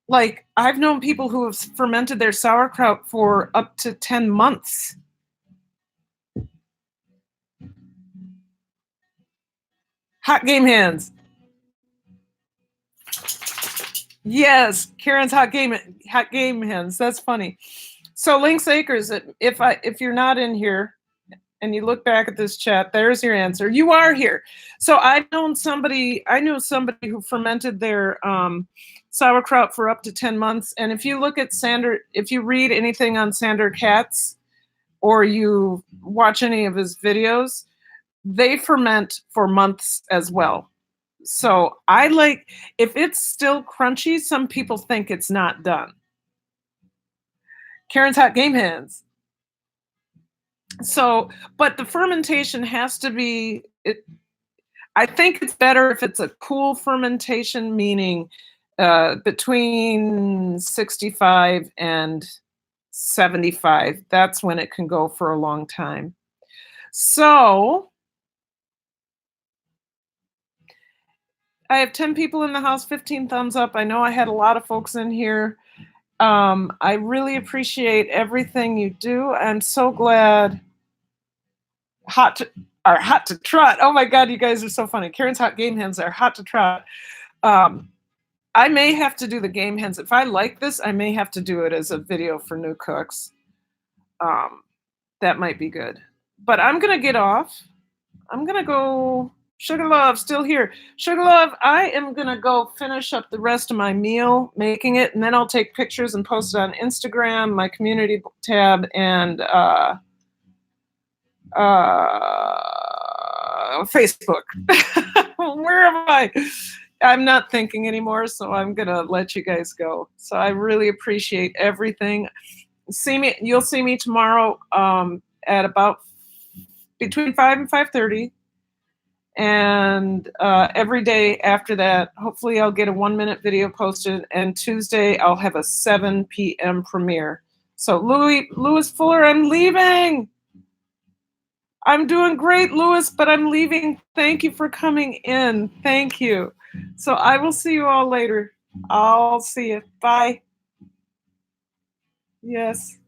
like I've known people who have fermented their sauerkraut for up to 10 months. Hot game hens. Yes, Karen's hot game hens. That's funny. So Lynx Acres, if you're not in here and you look back at this chat, there's your answer. You are here. So I know somebody who fermented their sauerkraut for up to 10 months. And if you look at if you read anything on Sander Katz or you watch any of his videos, they ferment for months as well. So if it's still crunchy, some people think it's not done. Karen's hot game hens. So, but the fermentation has to be, I think it's better if it's a cool fermentation, meaning between 65 and 75. That's when it can go for a long time. So, I have 10 people in the house, 15 thumbs up. I know I had a lot of folks in here. I really appreciate everything you do. I'm so glad. Hot to trot. Oh my God, you guys are so funny. Karen's hot game hens are hot to trot. I may have to do the game hens. If I like this, I may have to do it as a video for new cooks. That might be good. But I'm going to get off. I'm going to go. Sugar Love, still here. Sugar Love, I am going to go finish up the rest of my meal, making it, and then I'll take pictures and post it on Instagram, my community tab, and Facebook. Where am I? I'm not thinking anymore, so I'm going to let you guys go. So I really appreciate everything. You'll see me tomorrow at about between 5 and 5:30. And every day after that, hopefully I'll get a 1-minute video posted. And Tuesday, I'll have a 7 p.m. premiere. So Louis Fuller, I'm leaving. I'm doing great, Louis, but I'm leaving. Thank you for coming in. Thank you. So I will see you all later. I'll see you. Bye. Yes.